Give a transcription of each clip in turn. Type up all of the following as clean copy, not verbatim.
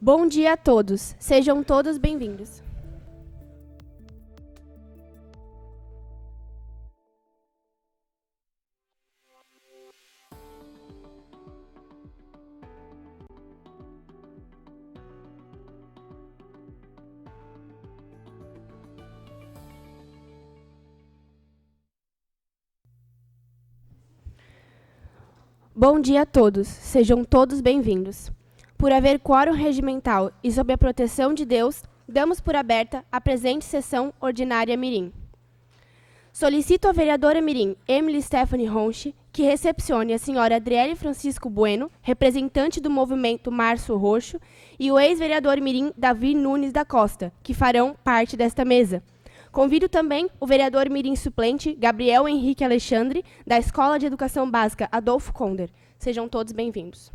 Bom dia a todos, sejam todos bem-vindos. Bom dia a todos, sejam todos bem-vindos. Por haver quórum regimental e sob a proteção de Deus, damos por aberta a presente sessão ordinária Mirim. Solicito à vereadora Mirim, Emily Stephanie Ronchi, que recepcione a senhora Adriele Francisco Bueno, representante do movimento Março Roxo, e o ex-vereador Mirim Davi Nunes da Costa, que farão parte desta mesa. Convido também o vereador Mirim suplente, Gabriel Henrique Alexandre, da Escola de Educação Básica Adolfo Konder. Sejam todos bem-vindos.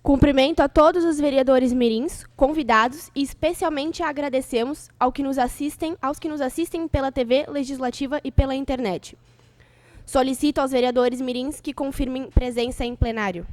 Cumprimento a todos os vereadores mirins, convidados, e especialmente agradecemos aos que nos assistem pela TV Legislativa e pela internet. Solicito aos vereadores mirins que confirmem presença em plenário.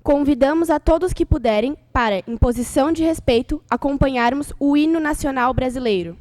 Convidamos a todos que puderem para, em posição de respeito, acompanharmos o hino nacional brasileiro.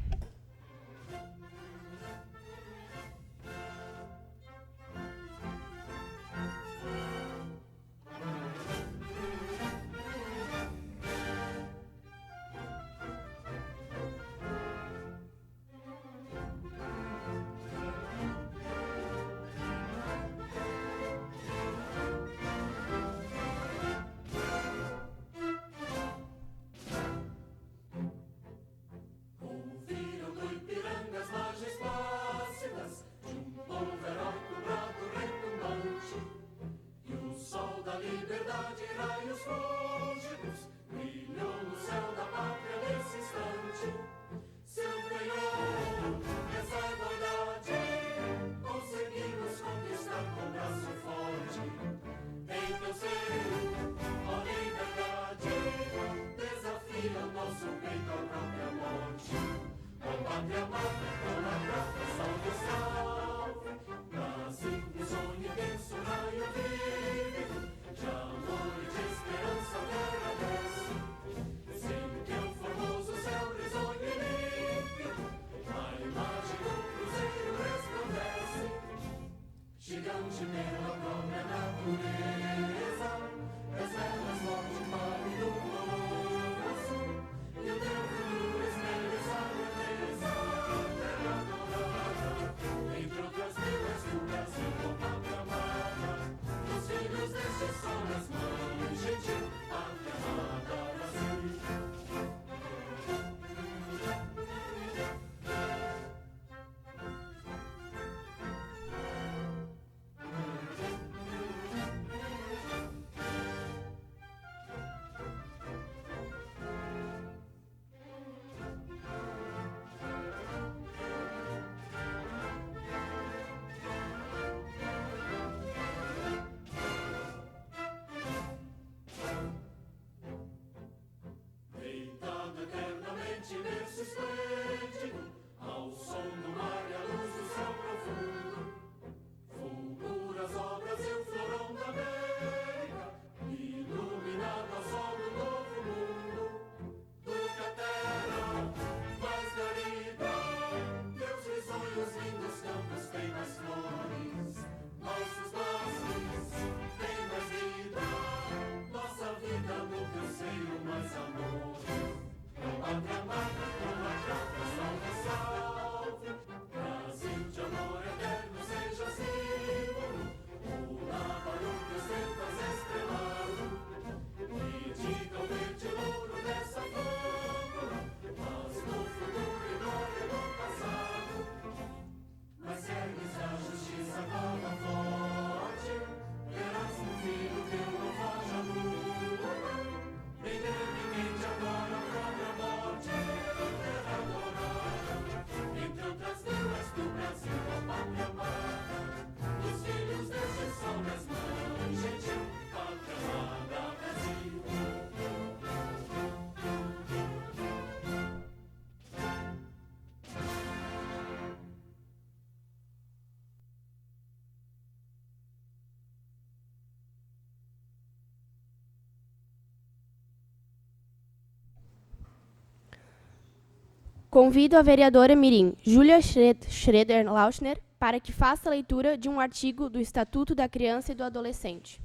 Convido a vereadora mirim, Júlia Schroeder-Lauschner, para que faça a leitura de um artigo do Estatuto da Criança e do Adolescente.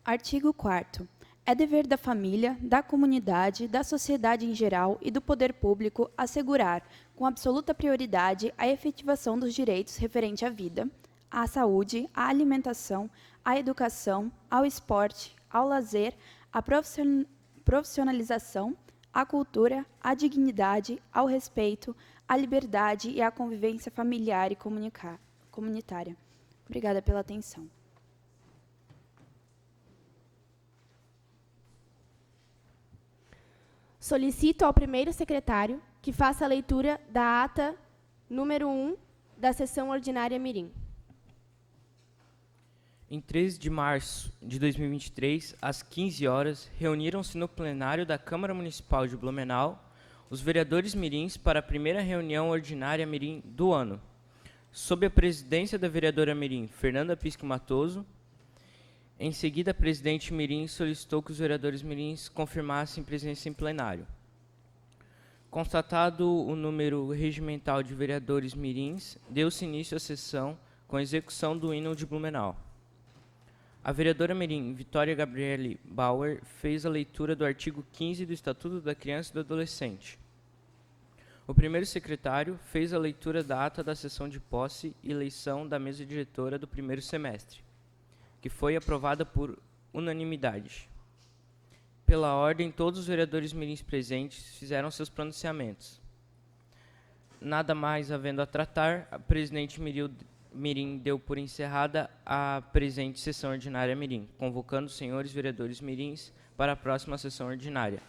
Artigo 4º. É dever da família, da comunidade, da sociedade em geral e do poder público assegurar, com absoluta prioridade, a efetivação dos direitos referentes à vida, à saúde, à alimentação, à educação, ao esporte, ao lazer, à profissionalização, à cultura, à dignidade, ao respeito, à liberdade e à convivência familiar e comunitária. Obrigada pela atenção. Solicito ao primeiro secretário que faça a leitura da ata número 1 da sessão ordinária mirim. Em 13 de março de 2023, às 15 horas, reuniram-se no plenário da Câmara Municipal de Blumenau os vereadores mirins para a primeira reunião ordinária mirim do ano, sob a presidência da vereadora mirim Fernanda Pisque Matoso. Em seguida, a presidente mirim solicitou que os vereadores mirins confirmassem presença em plenário. Constatado o número regimental de vereadores mirins, deu-se início à sessão com a execução do hino de Blumenau. A vereadora mirim Vitória Gabriele Bauer fez a leitura do artigo 15 do Estatuto da Criança e do Adolescente. O primeiro secretário fez a leitura da ata da sessão de posse e eleição da mesa diretora do primeiro semestre, que foi aprovada por unanimidade. Pela ordem, todos os vereadores mirins presentes fizeram seus pronunciamentos. Nada mais havendo a tratar, a presidente mirim deu por encerrada a presente sessão ordinária mirim, convocando os senhores vereadores mirins para a próxima sessão ordinária,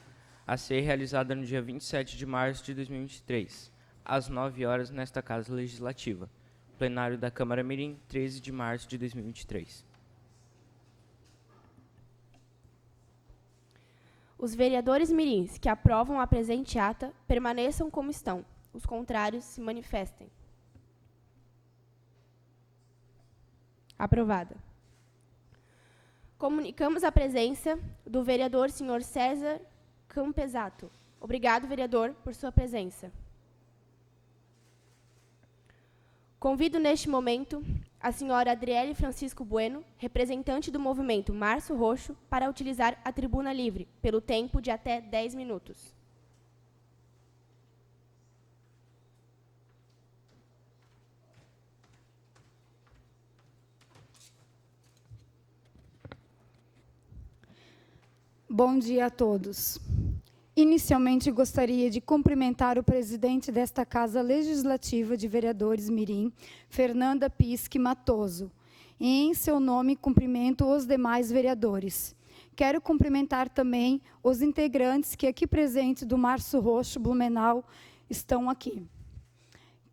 a ser realizada no dia 27 de março de 2023, às 9 horas, nesta Casa Legislativa. Plenário da Câmara Mirim, 13 de março de 2023. Os vereadores mirins que aprovam a presente ata permaneçam como estão. Os contrários se manifestem. Aprovada. Comunicamos a presença do vereador senhor César Campesato. Obrigado, vereador, por sua presença. Convido neste momento a senhora Adriele Francisco Bueno, representante do movimento Março Roxo, para utilizar a tribuna livre, pelo tempo de até 10 minutos. Bom dia a todos. Inicialmente, gostaria de cumprimentar o presidente desta Casa Legislativa de Vereadores mirim, Fernanda Pisque Matoso, e, em seu nome, cumprimento os demais vereadores. Quero cumprimentar também os integrantes que aqui presentes do Março Roxo Blumenau estão aqui.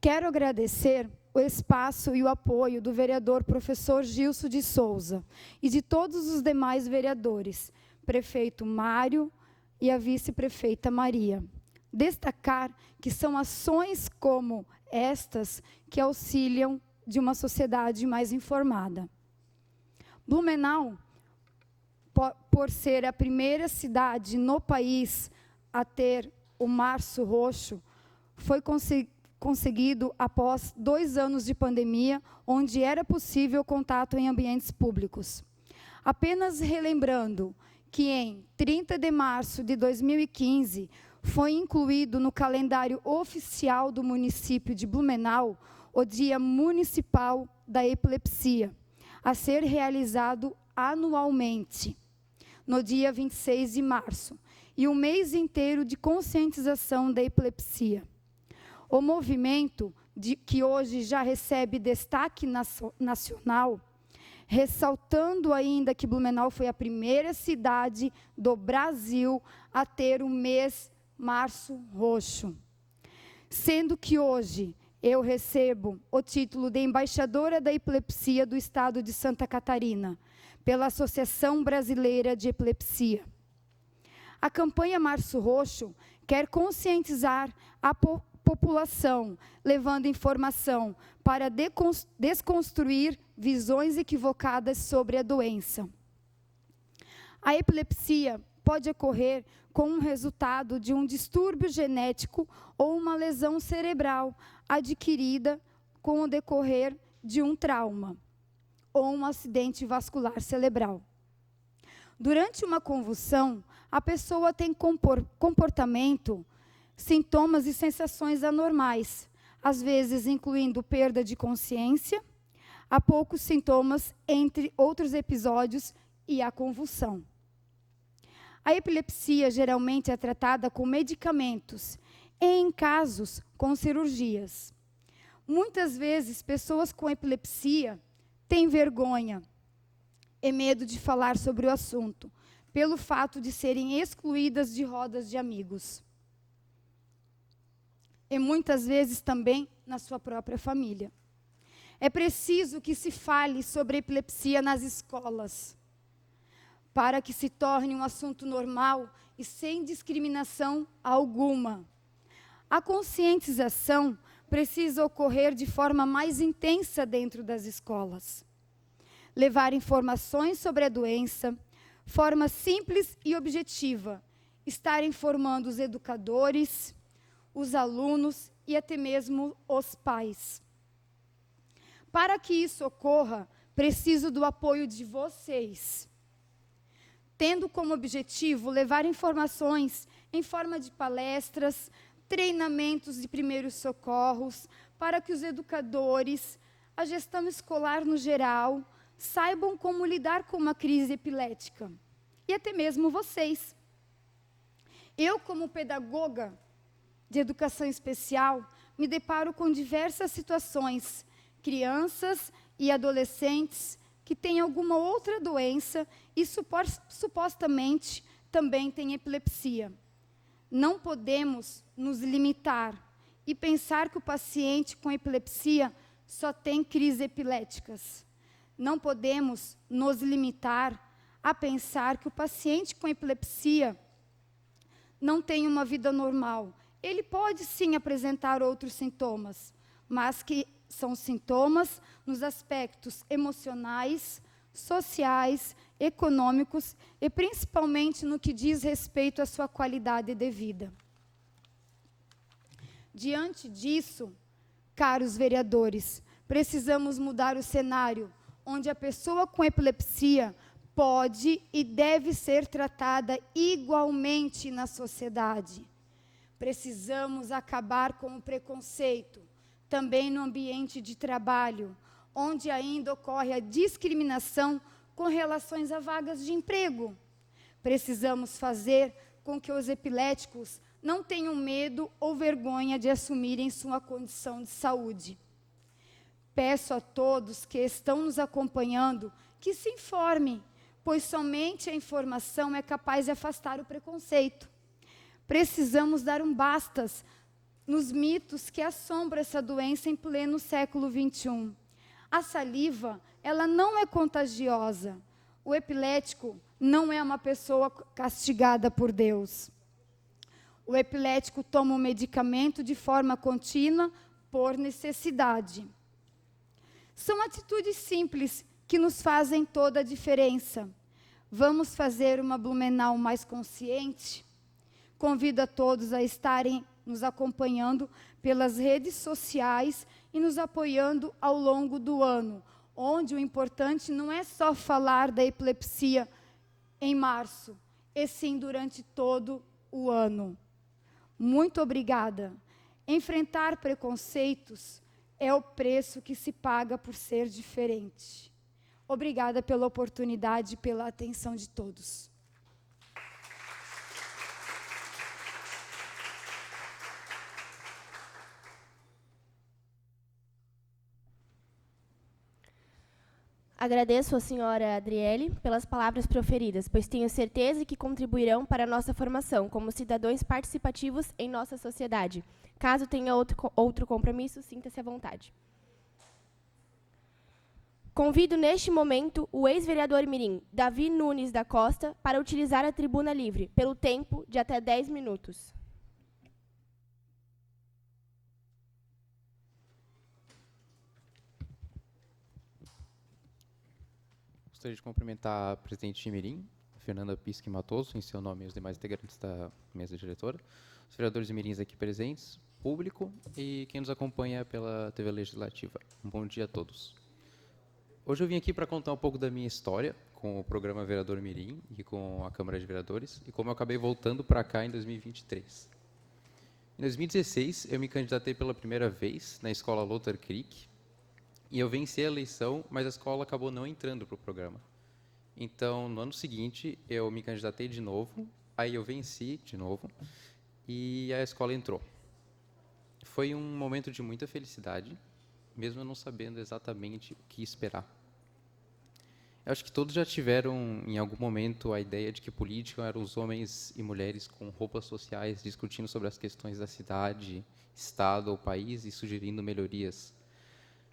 Quero agradecer o espaço e o apoio do vereador professor Gilson de Souza e de todos os demais vereadores, prefeito Mário e a vice-prefeita Maria. Destacar que são ações como estas que auxiliam de uma sociedade mais informada. Blumenau, por ser a primeira cidade no país a ter o Março Roxo, foi conseguido após 2 anos de pandemia, onde era possível contato em ambientes públicos. Apenas relembrando que em 30 de março de 2015 foi incluído no calendário oficial do município de Blumenau o Dia Municipal da Epilepsia, a ser realizado anualmente, no dia 26 de março, e um mês inteiro de conscientização da epilepsia. O movimento, que hoje já recebe destaque nacional, ressaltando ainda que Blumenau foi a primeira cidade do Brasil a ter o mês Março Roxo. Sendo que hoje eu recebo o título de embaixadora da epilepsia do estado de Santa Catarina, pela Associação Brasileira de Epilepsia. A campanha Março Roxo quer conscientizar a população, levando informação para desconstruir visões equivocadas sobre a doença. A epilepsia pode ocorrer como um resultado de um distúrbio genético ou uma lesão cerebral adquirida com o decorrer de um trauma ou um acidente vascular cerebral. Durante uma convulsão, a pessoa tem comportamento, sintomas e sensações anormais, às vezes incluindo perda de consciência, há poucos sintomas, entre outros episódios, e a convulsão. A epilepsia geralmente é tratada com medicamentos, e, em casos, com cirurgias. Muitas vezes, pessoas com epilepsia têm vergonha e medo de falar sobre o assunto, pelo fato de serem excluídas de rodas de amigos. E muitas vezes também na sua própria família. É preciso que se fale sobre epilepsia nas escolas, para que se torne um assunto normal e sem discriminação alguma. A conscientização precisa ocorrer de forma mais intensa dentro das escolas. Levar informações sobre a doença, forma simples e objetiva, estar informando os educadores, os alunos e até mesmo os pais. Para que isso ocorra, preciso do apoio de vocês, tendo como objetivo levar informações em forma de palestras, treinamentos de primeiros socorros, para que os educadores, a gestão escolar no geral, saibam como lidar com uma crise epilética. E até mesmo vocês. Eu, como pedagoga de educação especial, me deparo com diversas situações, crianças e adolescentes que têm alguma outra doença e supostamente também têm epilepsia. Não podemos nos limitar e pensar que o paciente com epilepsia só tem crises epiléticas. Não podemos nos limitar a pensar que o paciente com epilepsia não tem uma vida normal. Ele pode sim apresentar outros sintomas, mas que são sintomas nos aspectos emocionais, sociais, econômicos e principalmente no que diz respeito à sua qualidade de vida. Diante disso, caros vereadores, precisamos mudar o cenário onde a pessoa com epilepsia pode e deve ser tratada igualmente na sociedade. Precisamos acabar com o preconceito, também no ambiente de trabalho, onde ainda ocorre a discriminação com relações a vagas de emprego. Precisamos fazer com que os epiléticos não tenham medo ou vergonha de assumirem sua condição de saúde. Peço a todos que estão nos acompanhando que se informem, pois somente a informação é capaz de afastar o preconceito. Precisamos dar um bastas nos mitos que assombram essa doença em pleno século XXI. A saliva, ela não é contagiosa. O epilético não é uma pessoa castigada por Deus. O epilético toma o medicamento de forma contínua por necessidade. São atitudes simples que nos fazem toda a diferença. Vamos fazer uma Blumenau mais consciente? Convido a todos a estarem nos acompanhando pelas redes sociais e nos apoiando ao longo do ano, onde o importante não é só falar da epilepsia em março, e sim durante todo o ano. Muito obrigada. Enfrentar preconceitos é o preço que se paga por ser diferente. Obrigada pela oportunidade e pela atenção de todos. Agradeço à senhora Adriele pelas palavras proferidas, pois tenho certeza que contribuirão para a nossa formação como cidadãos participativos em nossa sociedade. Caso tenha outro compromisso, sinta-se à vontade. Convido neste momento o ex-vereador mirim, Davi Nunes da Costa, para utilizar a tribuna livre, pelo tempo de até 10 minutos. gostaria de cumprimentar a presidente de Mirim, Fernanda Pisque Matoso, em seu nome e os demais integrantes da mesa diretora, os vereadores de Mirins aqui presentes, público e quem nos acompanha pela TV Legislativa. Um bom dia a todos. Hoje eu vim aqui para contar um pouco da minha história com o programa Vereador Mirim e com a Câmara de Vereadores e como eu acabei voltando para cá em 2023. Em 2016, eu me candidatei pela primeira vez na escola Lothar Creek e eu venci a eleição, mas a escola acabou não entrando para o programa. Então, no ano seguinte, eu me candidatei de novo, aí eu venci de novo e a escola entrou. Foi um momento de muita felicidade, mesmo eu não sabendo exatamente o que esperar. Eu acho que todos já tiveram, em algum momento, a ideia de que política eram os homens e mulheres com roupas sociais discutindo sobre as questões da cidade, estado ou país e sugerindo melhorias.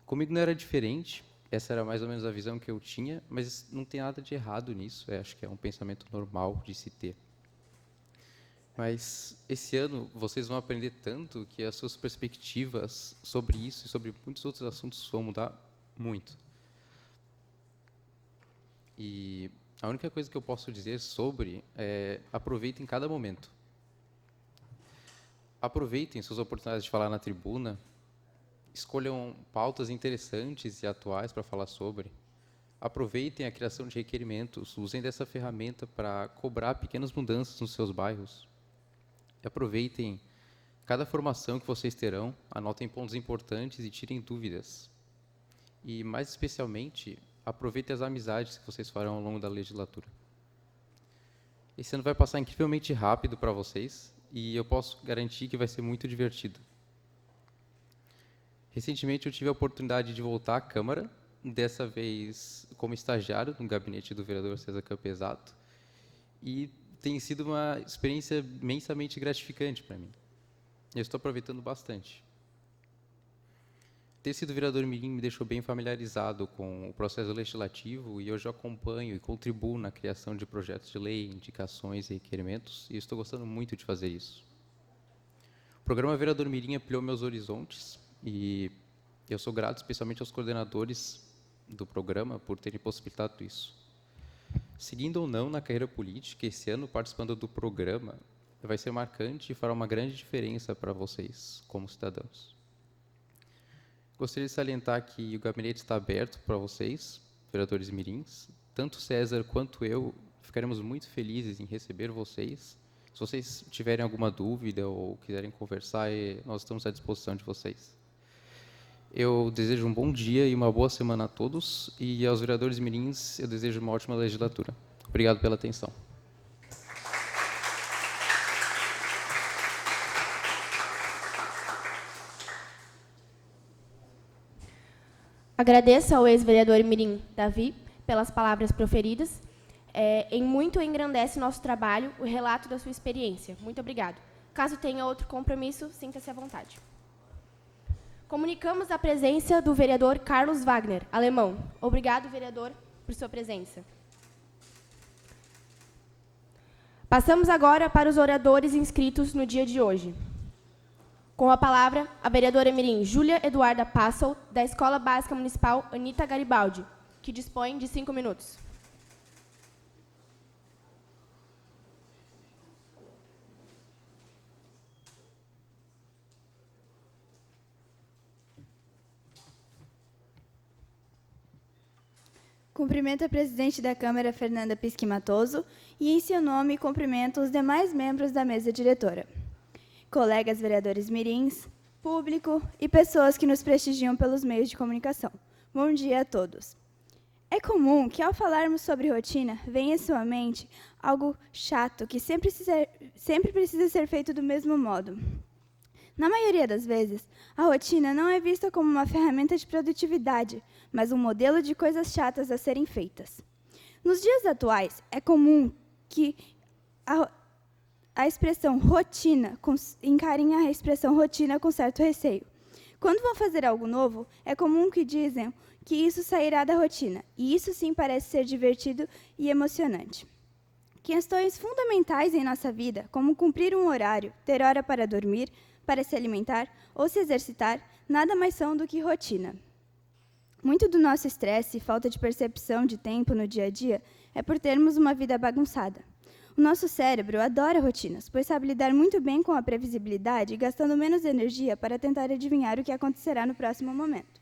Comigo não era diferente, essa era mais ou menos a visão que eu tinha, mas não tem nada de errado nisso, eu acho que é um pensamento normal de se ter. Mas esse ano vocês vão aprender tanto que as suas perspectivas sobre isso e sobre muitos outros assuntos vão mudar muito. E a única coisa que eu posso dizer sobre é aproveitem cada momento. Aproveitem suas oportunidades de falar na tribuna, escolham pautas interessantes e atuais para falar sobre. Aproveitem a criação de requerimentos, usem dessa ferramenta para cobrar pequenas mudanças nos seus bairros. E aproveitem cada formação que vocês terão, anotem pontos importantes e tirem dúvidas. E, mais especialmente, aproveitem as amizades que vocês farão ao longo da legislatura. Esse ano vai passar incrivelmente rápido para vocês e eu posso garantir que vai ser muito divertido. Recentemente eu tive a oportunidade de voltar à Câmara, dessa vez como estagiário no gabinete do vereador César Campesato, e tem sido uma experiência imensamente gratificante para mim. Eu estou aproveitando bastante. Ter sido vereador Mirim me deixou bem familiarizado com o processo legislativo e hoje eu acompanho e contribuo na criação de projetos de lei, indicações e requerimentos, e estou gostando muito de fazer isso. O programa Vereador Mirim ampliou meus horizontes e eu sou grato especialmente aos coordenadores do programa por terem possibilitado isso. Seguindo ou não na carreira política, esse ano participando do programa vai ser marcante e fará uma grande diferença para vocês, como cidadãos. Gostaria de salientar que o gabinete está aberto para vocês, vereadores mirins. Tanto César quanto eu ficaremos muito felizes em receber vocês. Se vocês tiverem alguma dúvida ou quiserem conversar, nós estamos à disposição de vocês. Eu desejo um bom dia e uma boa semana a todos, e aos vereadores mirins eu desejo uma ótima legislatura. Obrigado pela atenção. Agradeço ao ex-vereador mirim Davi pelas palavras proferidas. Em muito engrandece nosso trabalho o relato da sua experiência. Muito obrigado. Caso tenha outro compromisso, sinta-se à vontade. Comunicamos a presença do vereador Carlos Wagner, alemão. Obrigado, vereador, por sua presença. Passamos agora para os oradores inscritos no dia de hoje. Com a palavra, a vereadora mirim Júlia Eduarda Passel, da Escola Básica Municipal Anita Garibaldi, que dispõe de 5 minutos. Cumprimento a presidente da Câmara, Fernanda Pisque Matoso, e em seu nome cumprimento os demais membros da mesa diretora. Colegas vereadores mirins, público e pessoas que nos prestigiam pelos meios de comunicação. Bom dia a todos. É comum que, ao falarmos sobre rotina, venha em sua mente algo chato que sempre precisa ser feito do mesmo modo. Na maioria das vezes, a rotina não é vista como uma ferramenta de produtividade, mas um modelo de coisas chatas a serem feitas. Nos dias atuais, é comum que a expressão rotina, encarem a expressão rotina com certo receio. Quando vão fazer algo novo, é comum que dizem que isso sairá da rotina, e isso sim parece ser divertido e emocionante. Questões fundamentais em nossa vida, como cumprir um horário, ter hora para dormir, para se alimentar ou se exercitar, nada mais são do que rotina. Muito do nosso estresse e falta de percepção de tempo no dia a dia é por termos uma vida bagunçada. O nosso cérebro adora rotinas, pois sabe lidar muito bem com a previsibilidade, gastando menos energia para tentar adivinhar o que acontecerá no próximo momento.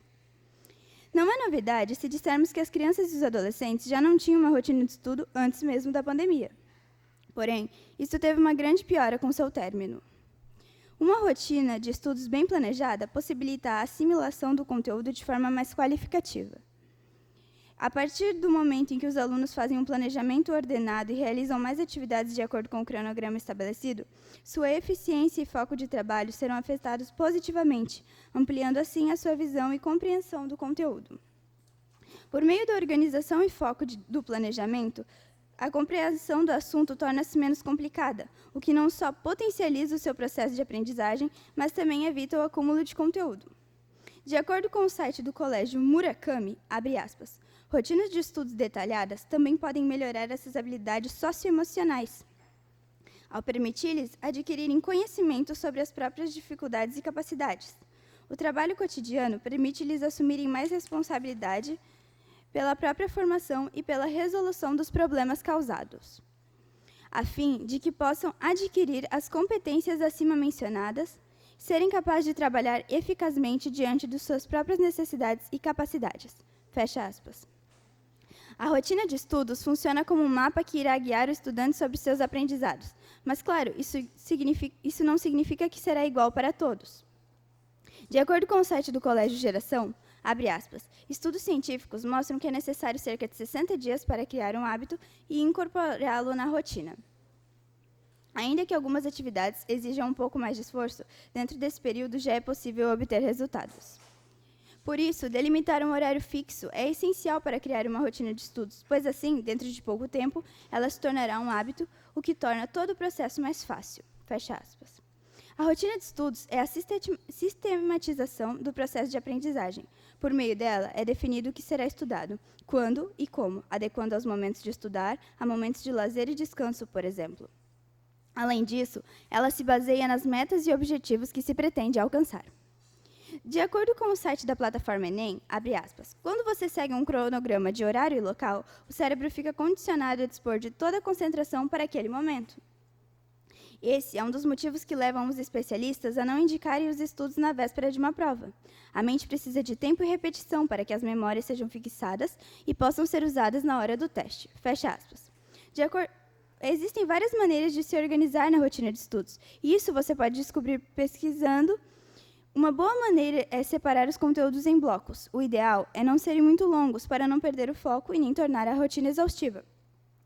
Não é novidade se dissermos que as crianças e os adolescentes já não tinham uma rotina de estudo antes mesmo da pandemia. Porém, isso teve uma grande piora com seu término. Uma rotina de estudos bem planejada possibilita a assimilação do conteúdo de forma mais qualificativa. A partir do momento em que os alunos fazem um planejamento ordenado e realizam mais atividades de acordo com o cronograma estabelecido, sua eficiência e foco de trabalho serão afetados positivamente, ampliando assim a sua visão e compreensão do conteúdo. Por meio da organização e foco do planejamento, a compreensão do assunto torna-se menos complicada, o que não só potencializa o seu processo de aprendizagem, mas também evita o acúmulo de conteúdo. De acordo com o site do Colégio Murakami, abre aspas, rotinas de estudos detalhadas também podem melhorar essas habilidades socioemocionais, ao permitir-lhes adquirirem conhecimento sobre as próprias dificuldades e capacidades. O trabalho cotidiano permite-lhes assumirem mais responsabilidade pela própria formação e pela resolução dos problemas causados, a fim de que possam adquirir as competências acima mencionadas, serem capazes de trabalhar eficazmente diante de suas próprias necessidades e capacidades. Fecha aspas. A rotina de estudos funciona como um mapa que irá guiar o estudante sobre seus aprendizados, mas, claro, isso não significa que será igual para todos. De acordo com o site do Colégio Geração, abre aspas, estudos científicos mostram que é necessário cerca de 60 dias para criar um hábito e incorporá-lo na rotina. Ainda que algumas atividades exijam um pouco mais de esforço, dentro desse período já é possível obter resultados. Por isso, delimitar um horário fixo é essencial para criar uma rotina de estudos, pois assim, dentro de pouco tempo, ela se tornará um hábito, o que torna todo o processo mais fácil. Fecha aspas. A rotina de estudos é a sistematização do processo de aprendizagem. Por meio dela, é definido o que será estudado, quando e como, adequando aos momentos de estudar, a momentos de lazer e descanso, por exemplo. Além disso, ela se baseia nas metas e objetivos que se pretende alcançar. De acordo com o site da plataforma Enem, abre aspas, quando você segue um cronograma de horário e local, o cérebro fica condicionado a dispor de toda a concentração para aquele momento. Esse é um dos motivos que levam os especialistas a não indicarem os estudos na véspera de uma prova. A mente precisa de tempo e repetição para que as memórias sejam fixadas e possam ser usadas na hora do teste. Fecha aspas. Existem várias maneiras de se organizar na rotina de estudos, e isso você pode descobrir pesquisando. Uma boa maneira é separar os conteúdos em blocos. O ideal é não serem muito longos para não perder o foco e nem tornar a rotina exaustiva.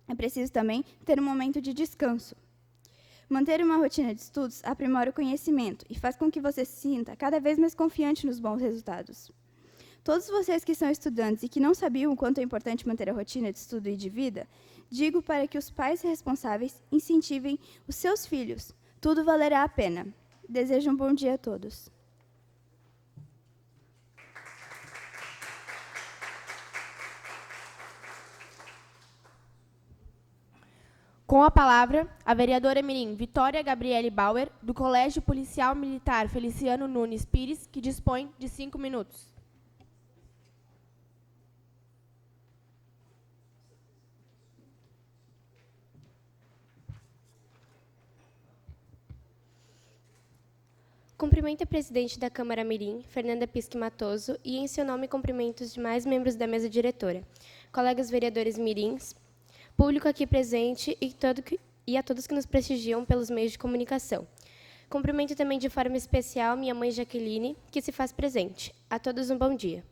É preciso também ter um momento de descanso. Manter uma rotina de estudos aprimora o conhecimento e faz com que você se sinta cada vez mais confiante nos bons resultados. Todos vocês que são estudantes e que não sabiam o quanto é importante manter a rotina de estudo e de vida, digo para que os pais responsáveis incentivem os seus filhos. Tudo valerá a pena. Desejo um bom dia a todos. Com a palavra, a vereadora mirim Vitória Gabriele Bauer, do Colégio Policial Militar Feliciano Nunes Pires, que dispõe de 5 minutos. Cumprimento a presidente da Câmara Mirim, Fernanda Pisque Matoso, e em seu nome cumprimento os demais membros da mesa diretora, colegas vereadores mirins, público aqui presente e a todos que nos prestigiam pelos meios de comunicação. Cumprimento também de forma especial minha mãe Jaqueline, que se faz presente. A todos um bom dia.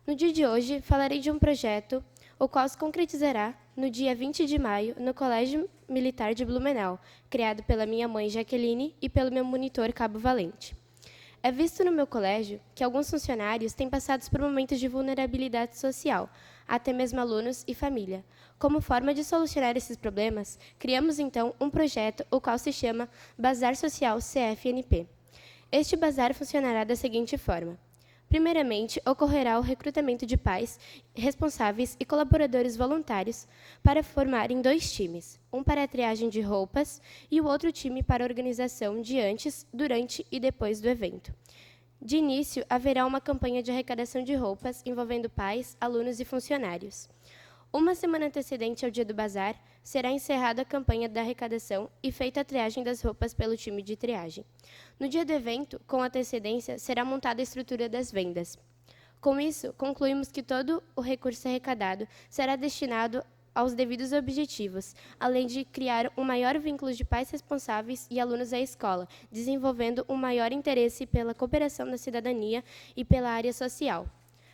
No dia de hoje, falarei de um projeto, o qual se concretizará no dia 20 de maio, no Colégio Militar de Blumenau, criado pela minha mãe Jaqueline e pelo meu monitor Cabo Valente. É visto no meu colégio que alguns funcionários têm passado por momentos de vulnerabilidade social, até mesmo alunos e família. Como forma de solucionar esses problemas, criamos então um projeto, o qual se chama Bazar Social CFNP. Este bazar funcionará da seguinte forma. Primeiramente, ocorrerá o recrutamento de pais, responsáveis e colaboradores voluntários para formarem 2 times, um para a triagem de roupas e o outro time para a organização de antes, durante e depois do evento. De início, haverá uma campanha de arrecadação de roupas envolvendo pais, alunos e funcionários. Uma semana antecedente ao dia do bazar, será encerrada a campanha da arrecadação e feita a triagem das roupas pelo time de triagem. No dia do evento, com antecedência, será montada a estrutura das vendas. Com isso, concluímos que todo o recurso arrecadado será destinado aos devidos objetivos, além de criar um maior vínculo de pais responsáveis e alunos à escola, desenvolvendo um maior interesse pela cooperação da cidadania e pela área social.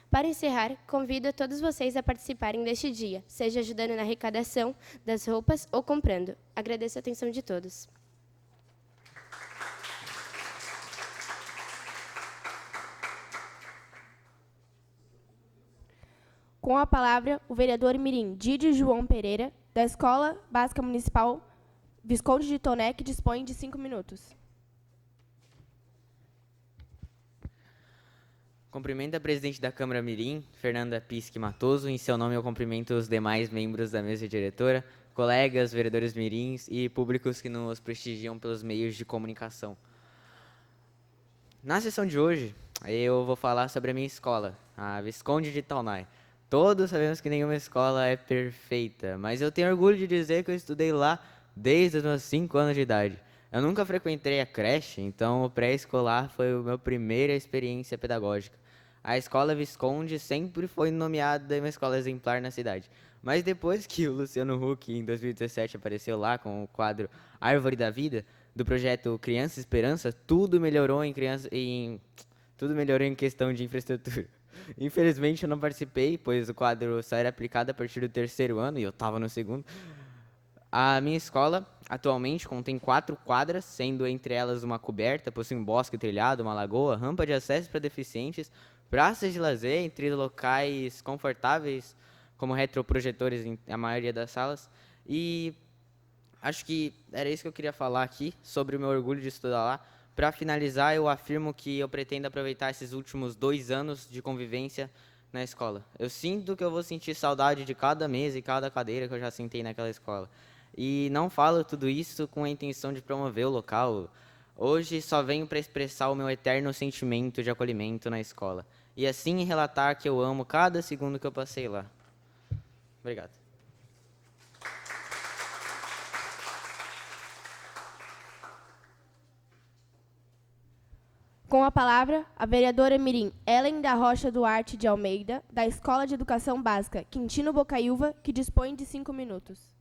Para encerrar, convido a todos vocês a participarem deste dia, seja ajudando na arrecadação das roupas ou comprando. Agradeço a atenção de todos. Com a palavra, o vereador mirim Didio João Pereira, da Escola Básica Municipal Visconde de Toné, que dispõe de 5 minutos. Cumprimento a presidente da Câmara Mirim, Fernanda Pisque Matoso. Em seu nome, eu cumprimento os demais membros da mesa diretora, colegas, vereadores mirins e públicos que nos prestigiam pelos meios de comunicação. Na sessão de hoje, eu vou falar sobre a minha escola, a Visconde de Taunay. Todos sabemos que nenhuma escola é perfeita, mas eu tenho orgulho de dizer que eu estudei lá desde os meus 5 anos de idade. Eu nunca frequentei a creche, então o pré-escolar foi a minha primeira experiência pedagógica. A escola Visconde sempre foi nomeada uma escola exemplar na cidade. Mas depois que o Luciano Huck, em 2017, apareceu lá com o quadro Árvore da Vida, do projeto Criança Esperança, tudo melhorou em questão de infraestrutura. Infelizmente, eu não participei, pois o quadro só era aplicado a partir do 3º ano, e eu estava no 2º. A minha escola, atualmente, contém 4 quadras, sendo entre elas uma coberta, possui um bosque trilhado, uma lagoa, rampa de acesso para deficientes, praças de lazer, entre locais confortáveis, como retroprojetores em a maioria das salas. E acho que era isso que eu queria falar aqui, sobre o meu orgulho de estudar lá. Para finalizar, eu afirmo que eu pretendo aproveitar esses últimos 2 anos de convivência na escola. Eu sinto que eu vou sentir saudade de cada mesa e cada cadeira que eu já sentei naquela escola. E não falo tudo isso com a intenção de promover o local. Hoje só venho para expressar o meu eterno sentimento de acolhimento na escola. E assim relatar que eu amo cada segundo que eu passei lá. Obrigado. Com a palavra, a vereadora mirim Ellen da Rocha Duarte de Almeida, da Escola de Educação Básica Quintino Bocaiúva, que dispõe de 5 minutos.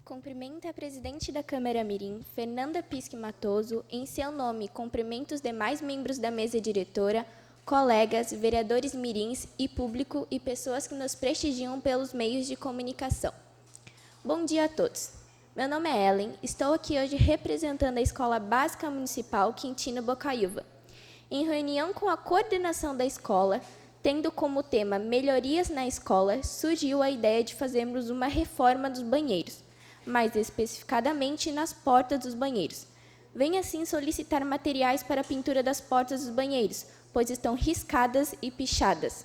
Cumprimenta a presidente da Câmara Mirim, Fernanda Pisque Matoso, em seu nome, cumprimento os demais membros da mesa diretora, colegas, vereadores mirins e público e pessoas que nos prestigiam pelos meios de comunicação. Bom dia a todos. Meu nome é Ellen, estou aqui hoje representando a Escola Básica Municipal Quintino Bocaiúva. Em reunião com a coordenação da escola, tendo como tema melhorias na escola, surgiu a ideia de fazermos uma reforma dos banheiros, mais especificadamente nas portas dos banheiros. Venho assim solicitar materiais para a pintura das portas dos banheiros, pois estão riscadas e pichadas.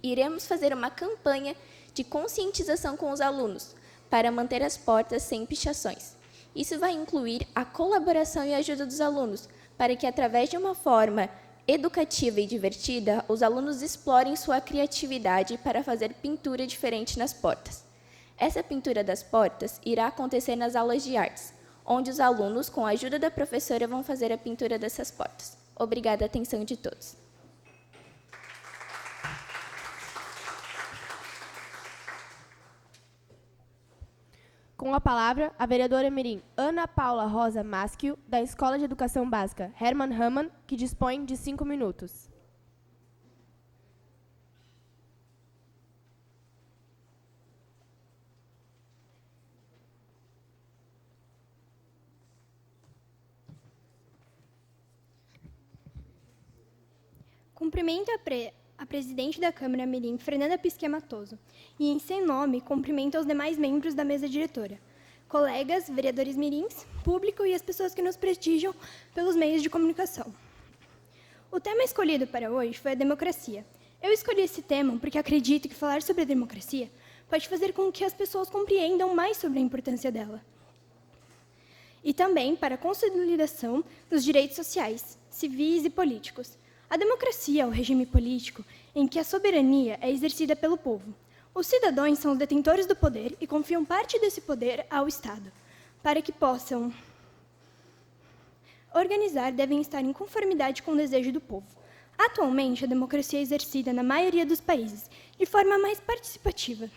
Iremos fazer uma campanha de conscientização com os alunos, para manter as portas sem pichações. Isso vai incluir a colaboração e ajuda dos alunos, para que, através de uma forma educativa e divertida, os alunos explorem sua criatividade para fazer pintura diferente nas portas. Essa pintura das portas irá acontecer nas aulas de artes, onde os alunos, com a ajuda da professora, vão fazer a pintura dessas portas. Obrigada a atenção de todos. Com a palavra, a vereadora mirim Ana Paula Rosa Maschio, da Escola de Educação Básica Hermann Hammann, que dispõe de 5 minutos. Cumprimento a presidente da Câmara Mirim, Fernanda Pisque Matoso, e em seu nome cumprimento aos demais membros da mesa diretora, colegas, vereadores mirins, público e as pessoas que nos prestigiam pelos meios de comunicação. O tema escolhido para hoje foi a democracia. Eu escolhi esse tema porque acredito que falar sobre a democracia pode fazer com que as pessoas compreendam mais sobre a importância dela. E também para a consolidação dos direitos sociais, civis e políticos. A democracia é o regime político em que a soberania é exercida pelo povo. Os cidadãos são os detentores do poder e confiam parte desse poder ao Estado. Para que possam organizar, devem estar em conformidade com o desejo do povo. Atualmente, a democracia é exercida na maioria dos países de forma mais participativa.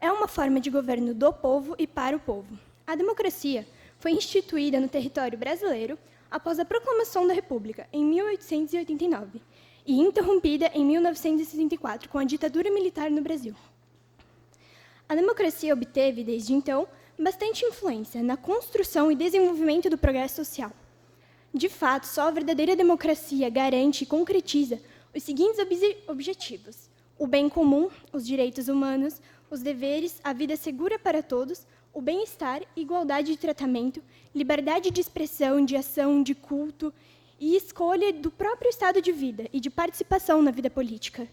É uma forma de governo do povo e para o povo. A democracia foi instituída no território brasileiro após a proclamação da República, em 1889, e interrompida em 1964, com a ditadura militar no Brasil. A democracia obteve, desde então, bastante influência na construção e desenvolvimento do progresso social. De fato, só a verdadeira democracia garante e concretiza os seguintes objetivos: o bem comum, os direitos humanos, os deveres, a vida segura para todos, o bem-estar, igualdade de tratamento, liberdade de expressão, de ação, de culto e escolha do próprio estado de vida e de participação na vida política.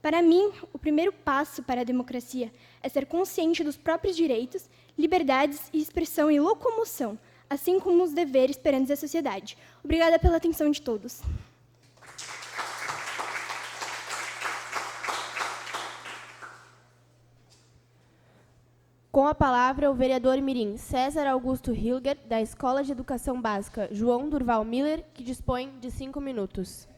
Para mim, o primeiro passo para a democracia é ser consciente dos próprios direitos, liberdades e expressão e locomoção, assim como os deveres perante a sociedade. Obrigada pela atenção de todos. Com a palavra, o vereador mirim César Augusto Hilger, da Escola de Educação Básica João Durval Miller, que dispõe de 5 minutos.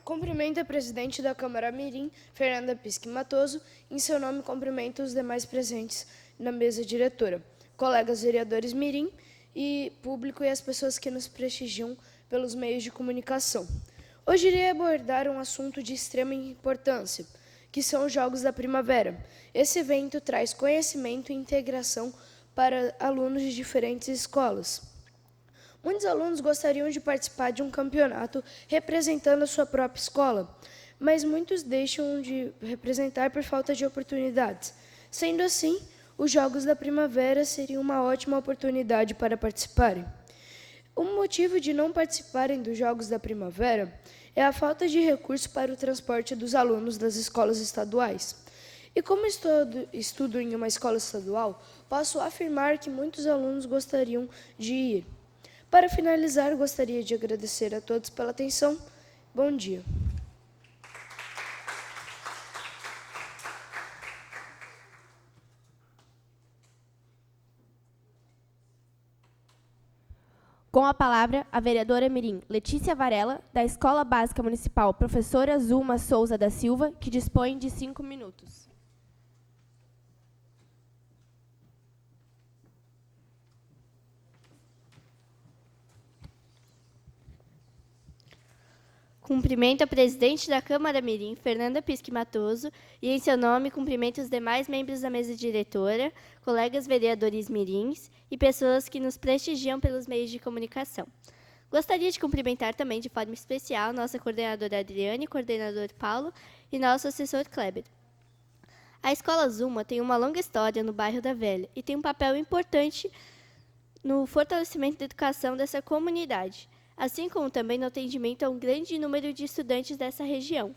Cumprimento a presidente da Câmara Mirim, Fernanda Pisque Matoso. Em seu nome, cumprimento os demais presentes na mesa diretora, colegas vereadores mirim e público e as pessoas que nos prestigiam pelos meios de comunicação. Hoje irei abordar um assunto de extrema importância, que são os Jogos da Primavera. Esse evento traz conhecimento e integração para alunos de diferentes escolas. Muitos alunos gostariam de participar de um campeonato representando a sua própria escola, mas muitos deixam de representar por falta de oportunidades. Sendo assim, os Jogos da Primavera seriam uma ótima oportunidade para participarem. O motivo de não participarem dos Jogos da Primavera é a falta de recursos para o transporte dos alunos das escolas estaduais. E como estudo em uma escola estadual, posso afirmar que muitos alunos gostariam de ir. Para finalizar, gostaria de agradecer a todos pela atenção. Bom dia. Com a palavra, a vereadora mirim Letícia Varela, da Escola Básica Municipal Professora Zulma Souza da Silva, que dispõe de 5 minutos. Cumprimento a presidente da Câmara Mirim, Fernanda Pisque Matoso, e em seu nome cumprimento os demais membros da mesa diretora, colegas vereadores mirins e pessoas que nos prestigiam pelos meios de comunicação. Gostaria de cumprimentar também de forma especial nossa coordenadora Adriane, coordenador Paulo e nosso assessor Kleber. A Escola Zuma tem uma longa história no bairro da Velha e tem um papel importante no fortalecimento da educação dessa comunidade, assim como também no atendimento a um grande número de estudantes dessa região.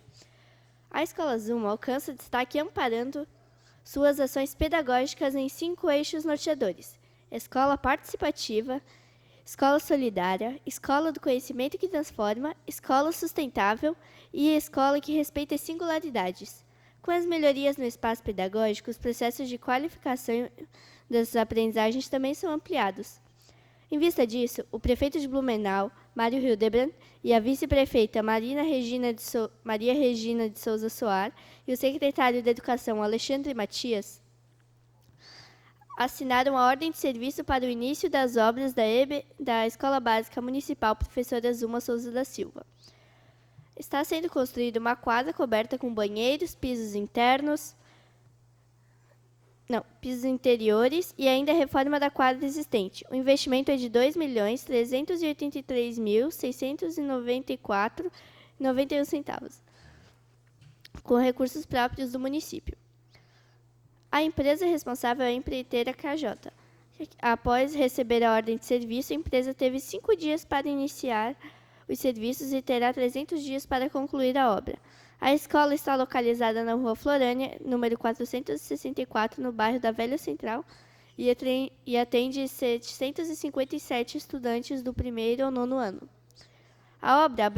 A Escola Zuma alcança destaque amparando suas ações pedagógicas em 5 eixos norteadores: escola participativa, escola solidária, escola do conhecimento que transforma, escola sustentável e escola que respeita as singularidades. Com as melhorias no espaço pedagógico, os processos de qualificação das aprendizagens também são ampliados. Em vista disso, o prefeito de Blumenau, Mário Hildebrand, e a vice-prefeita Maria Regina de Souza Soar e o secretário de Educação, Alexandre Matias, assinaram a ordem de serviço para o início das obras da Escola Básica Municipal Professora Zulma Souza da Silva. Está sendo construída uma quadra coberta com banheiros, pisos internos, pisos interiores e ainda a reforma da quadra existente. O investimento é de R$ 2.383.694,91, com recursos próprios do município. A empresa responsável é a empreiteira KJ. Após receber a ordem de serviço, a empresa teve 5 dias para iniciar os serviços e terá 300 dias para concluir a obra. A escola está localizada na Rua Florânia, número 464, no bairro da Velha Central, e atende 757 estudantes do 1º ao 9º ano. A obra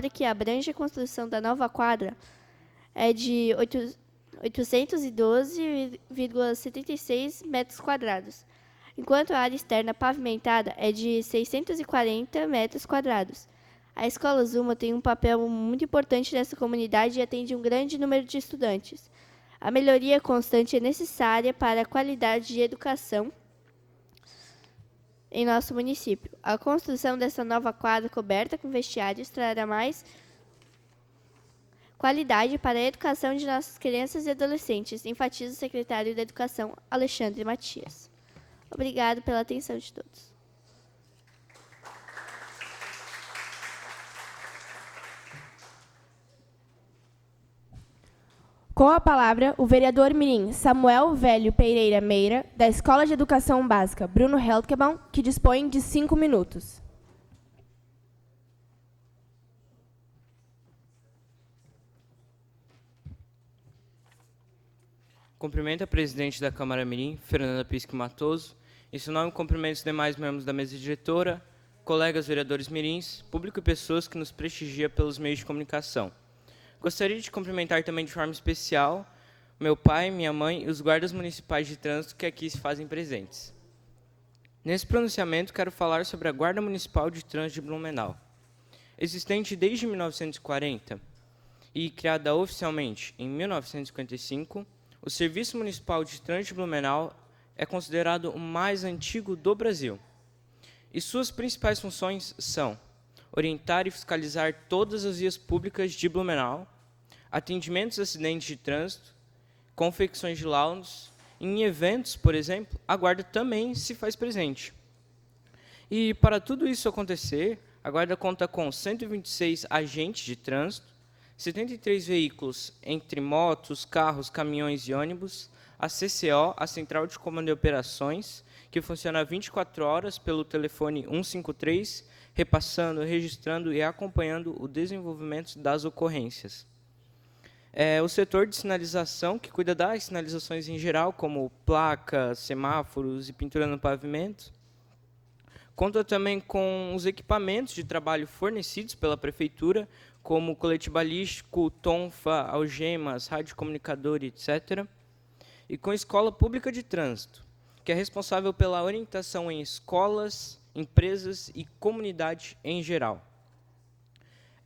que abrange a construção da nova quadra é de 812,76 metros quadrados, enquanto a área externa pavimentada é de 640 metros quadrados. A Escola Zuma tem um papel muito importante nessa comunidade e atende um grande número de estudantes. A melhoria constante é necessária para a qualidade de educação em nosso município. A construção dessa nova quadra coberta com vestiários trará mais qualidade para a educação de nossas crianças e adolescentes, enfatiza o secretário da Educação, Alexandre Matias. Obrigado pela atenção de todos. Com a palavra, o vereador mirim Samuel Velho Pereira Meira, da Escola de Educação Básica Bruno Helkebaum, que dispõe de 5 minutos. Cumprimento a presidente da Câmara Mirim, Fernanda Pisque Matoso, em seu nome cumprimento os demais membros da mesa diretora, colegas vereadores mirins, público e pessoas que nos prestigiam pelos meios de comunicação. Gostaria de cumprimentar também de forma especial meu pai, minha mãe e os guardas municipais de trânsito que aqui se fazem presentes. Nesse pronunciamento, quero falar sobre a Guarda Municipal de Trânsito de Blumenau. Existente desde 1940 e criada oficialmente em 1955, o Serviço Municipal de Trânsito de Blumenau é considerado o mais antigo do Brasil. E suas principais funções são orientar e fiscalizar todas as vias públicas de Blumenau, atendimentos a acidentes de trânsito, confecções de laudos. Em eventos, por exemplo, a Guarda também se faz presente. E para tudo isso acontecer, a Guarda conta com 126 agentes de trânsito, 73 veículos entre motos, carros, caminhões e ônibus, a CCO, a Central de Comando de Operações, que funciona 24 horas pelo telefone 153, repassando, registrando e acompanhando o desenvolvimento das ocorrências. O setor de sinalização, que cuida das sinalizações em geral, como placas, semáforos e pintura no pavimento. Conta também com os equipamentos de trabalho fornecidos pela Prefeitura, como colete balístico, tonfa, algemas, radiocomunicador, etc. E com a Escola Pública de Trânsito, que é responsável pela orientação em escolas, empresas e comunidade em geral.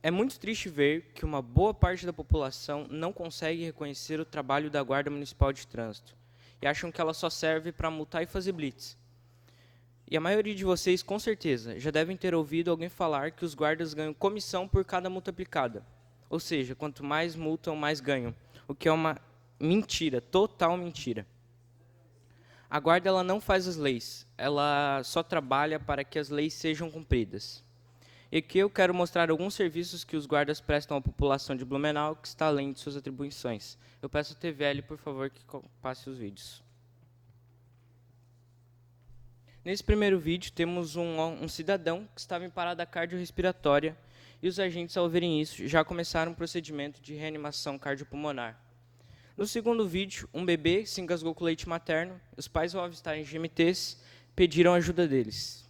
É muito triste ver que uma boa parte da população não consegue reconhecer o trabalho da Guarda Municipal de Trânsito e acham que ela só serve para multar e fazer blitz. E a maioria de vocês, com certeza, já devem ter ouvido alguém falar que os guardas ganham comissão por cada multa aplicada. Ou seja, quanto mais multam, mais ganham, o que é uma mentira, total mentira. A Guarda ela não faz as leis, ela só trabalha para que as leis sejam cumpridas. E aqui eu quero mostrar alguns serviços que os guardas prestam à população de Blumenau, que está além de suas atribuições. Eu peço ao TVL, por favor, que passe os vídeos. Nesse primeiro vídeo, temos um cidadão que estava em parada cardiorrespiratória e os agentes, ao verem isso, já começaram um procedimento de reanimação cardiopulmonar. No segundo vídeo, um bebê se engasgou com leite materno, os pais, ao avistarem GMTs, pediram ajuda deles.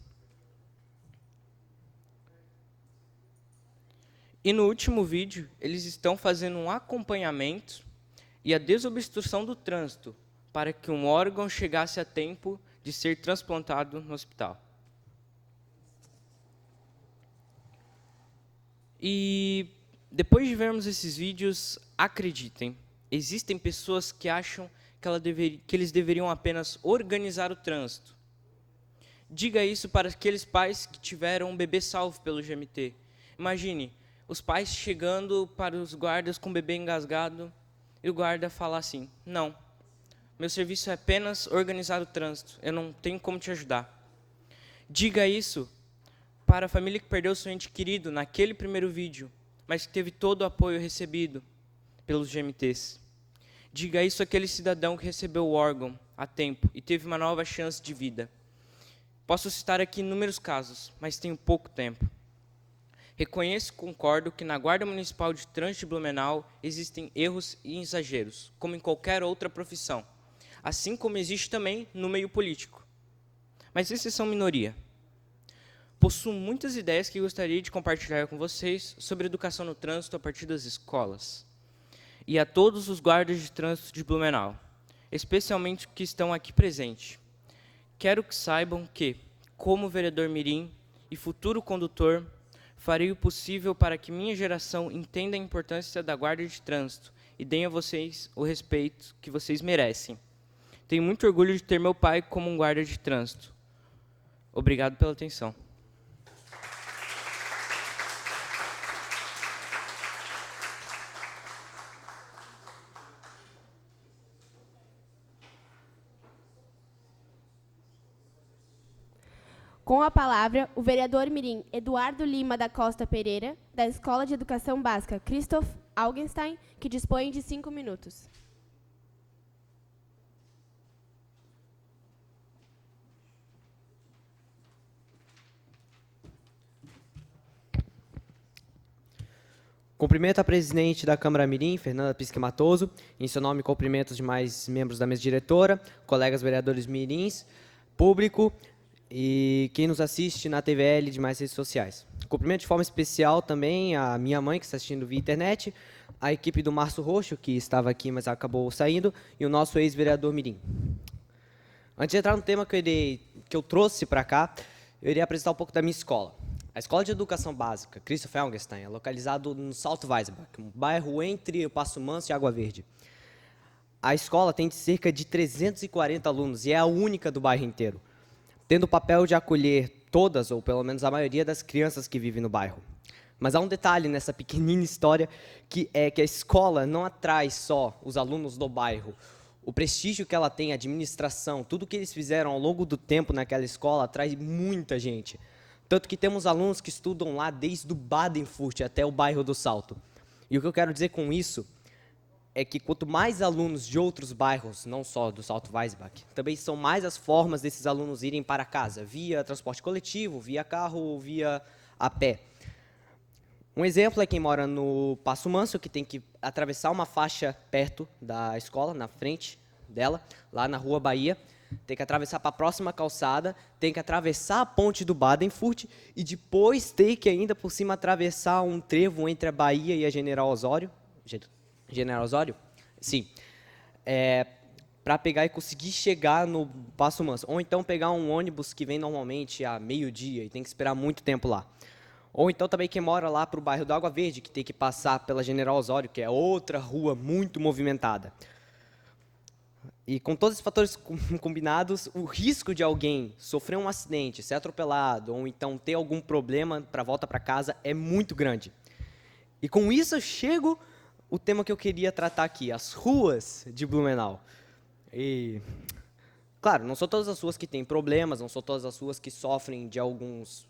E no último vídeo, eles estão fazendo um acompanhamento e a desobstrução do trânsito para que um órgão chegasse a tempo de ser transplantado no hospital. E depois de vermos esses vídeos, acreditem, existem pessoas que acham que eles deveriam apenas organizar o trânsito. Diga isso para aqueles pais que tiveram um bebê salvo pelo GMT. Imagine, os pais chegando para os guardas com o bebê engasgado e o guarda falar assim, não, Meu serviço é apenas organizar o trânsito. Eu não tenho como te ajudar. Diga isso para a família que perdeu seu ente querido naquele primeiro vídeo, mas que teve todo o apoio recebido pelos GMTs. Diga isso àquele cidadão que recebeu o órgão a tempo e teve uma nova chance de vida. Posso citar aqui inúmeros casos, mas tenho pouco tempo. Reconheço e concordo que na Guarda Municipal de Trânsito de Blumenau existem erros e exageros, como em qualquer outra profissão, assim como existe também no meio político. Mas esses são minoria. Possuo muitas ideias que gostaria de compartilhar com vocês sobre educação no trânsito a partir das escolas. E a todos os guardas de trânsito de Blumenau, especialmente que estão aqui presentes. Quero que saibam que, como vereador mirim e futuro condutor, farei o possível para que minha geração entenda a importância da guarda de trânsito e dê a vocês o respeito que vocês merecem. Tenho muito orgulho de ter meu pai como um guarda de trânsito. Obrigado pela atenção. Com a palavra, o vereador mirim Eduardo Lima da Costa Pereira, da Escola de Educação Básica Christoph Augenstein, que dispõe de 5 minutos. Cumprimento a presidente da Câmara Mirim, Fernanda Pisque Matoso. Em seu nome, cumprimento os demais membros da mesa diretora, colegas vereadores mirins, público e quem nos assiste na TVL e demais redes sociais. Cumprimento de forma especial também a minha mãe, que está assistindo via internet, a equipe do Março Roxo, que estava aqui, mas acabou saindo, e o nosso ex-vereador mirim. Antes de entrar no tema que eu trouxe para cá, eu iria apresentar um pouco da minha escola. A Escola de Educação Básica Christoph Augenstein é localizado no Salto Weisbach, um bairro entre o Passo Manso e Água Verde. A escola tem cerca de 340 alunos e é a única do bairro inteiro, tendo o papel de acolher todas, ou pelo menos a maioria das crianças que vivem no bairro. Mas há um detalhe nessa pequenina história, que é que a escola não atrai só os alunos do bairro. O prestígio que ela tem, a administração, tudo que eles fizeram ao longo do tempo naquela escola atrai muita gente. Tanto que temos alunos que estudam lá desde o Badenfurt até o bairro do Salto. E o que eu quero dizer com isso é que quanto mais alunos de outros bairros, não só do Salto Weisbach, também são mais as formas desses alunos irem para casa, via transporte coletivo, via carro ou via a pé. Um exemplo é quem mora no Passo Manso, que tem que atravessar uma faixa perto da escola, na frente dela, lá na Rua Bahia, tem que atravessar para a próxima calçada, tem que atravessar a ponte do Badenfurt e depois tem que ainda por cima atravessar um trevo entre a Bahia e a General Osório. General Osório? Sim. Para pegar e conseguir chegar no Passo Manso. Ou então pegar um ônibus que vem normalmente a meio-dia e tem que esperar muito tempo lá. Ou então também quem mora lá para o bairro do Água Verde, que tem que passar pela General Osório, que é outra rua muito movimentada. E com todos esses fatores combinados, o risco de alguém sofrer um acidente, ser atropelado, ou então ter algum problema para volta para casa é muito grande. E com isso eu chego o tema que eu queria tratar aqui, as ruas de Blumenau. E, claro, não são todas as ruas que têm problemas, não são todas as ruas que sofrem de alguns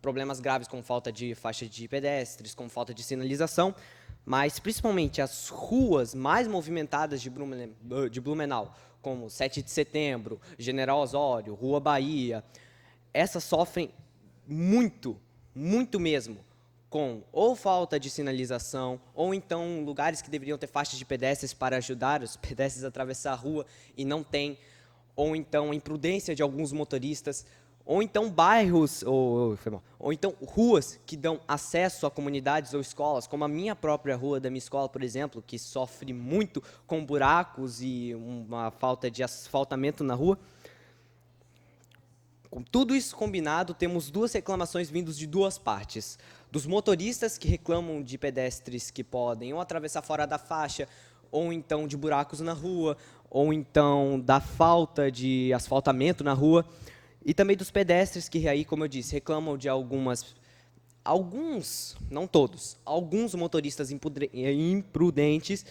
problemas graves, como falta de faixa de pedestres, como falta de sinalização, mas principalmente as ruas mais movimentadas de Blumenau, como 7 de Setembro, General Osório, Rua Bahia, essas sofrem muito, muito mesmo, com ou falta de sinalização, ou então lugares que deveriam ter faixas de pedestres para ajudar os pedestres a atravessar a rua e não tem, ou então imprudência de alguns motoristas, ou então bairros, ou então ruas que dão acesso a comunidades ou escolas, como a minha própria rua da minha escola, por exemplo, que sofre muito com buracos e uma falta de asfaltamento na rua. Com tudo isso combinado, temos duas reclamações vindas de duas partes. Dos motoristas que reclamam de pedestres que podem ou atravessar fora da faixa, ou então de buracos na rua, ou então da falta de asfaltamento na rua. E também dos pedestres que aí, como eu disse, reclamam de alguns, não todos, alguns motoristas imprudentes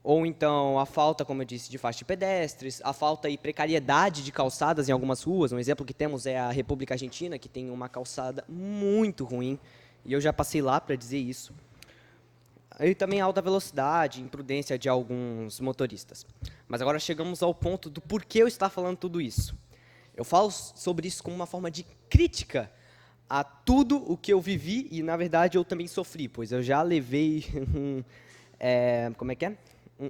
ou então a falta, como eu disse, de faixa de pedestres, a falta e precariedade de calçadas em algumas ruas. Um exemplo que temos é a República Argentina, que tem uma calçada muito ruim, e eu já passei lá para dizer isso. E também a alta velocidade, imprudência de alguns motoristas. Mas agora chegamos ao ponto do porquê eu estar falando tudo isso. Eu falo sobre isso como uma forma de crítica a tudo o que eu vivi e, na verdade, eu também sofri, pois eu já levei um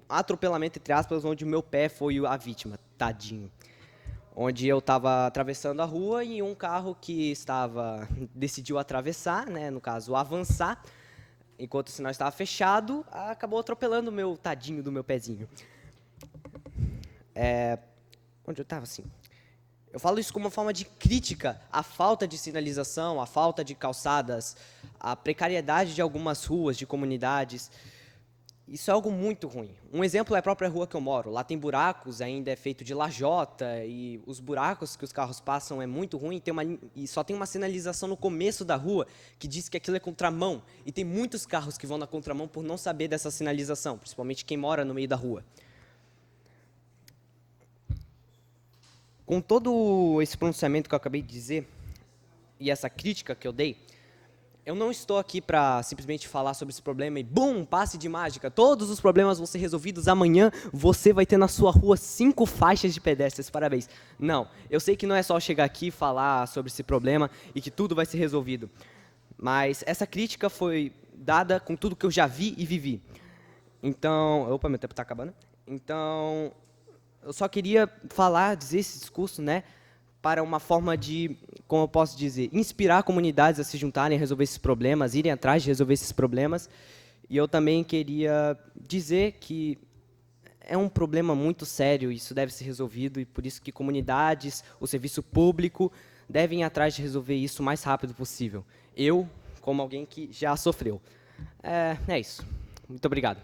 atropelamento, entre aspas, onde o meu pé foi a vítima, tadinho. Onde eu estava atravessando a rua e um carro que decidiu atravessar, né, no caso, avançar, enquanto o sinal estava fechado, acabou atropelando o meu tadinho do meu pezinho. Onde eu estava, assim. Eu falo isso como uma forma de crítica à falta de sinalização, à falta de calçadas, à precariedade de algumas ruas, de comunidades. Isso é algo muito ruim. Um exemplo é a própria rua que eu moro. Lá tem buracos, ainda é feito de lajota, e os buracos que os carros passam é muito ruim, e só tem uma sinalização no começo da rua que diz que aquilo é contramão. E tem muitos carros que vão na contramão por não saber dessa sinalização, principalmente quem mora no meio da rua. Com todo esse pronunciamento que eu acabei de dizer, e essa crítica que eu dei, eu não estou aqui para simplesmente falar sobre esse problema e, bum, passe de mágica, todos os problemas vão ser resolvidos, amanhã você vai ter na sua rua 5 faixas de pedestres, parabéns. Não, eu sei que não é só chegar aqui e falar sobre esse problema e que tudo vai ser resolvido, mas essa crítica foi dada com tudo que eu já vi e vivi. Então, opa, meu tempo está acabando. Então, eu só queria dizer esse discurso, né, para uma forma de, como eu posso dizer, inspirar comunidades a se juntarem a resolver esses problemas, irem atrás de resolver esses problemas. E eu também queria dizer que é um problema muito sério, isso deve ser resolvido, e por isso que comunidades, o serviço público, devem ir atrás de resolver isso o mais rápido possível. Eu, como alguém que já sofreu. É isso. Muito obrigado.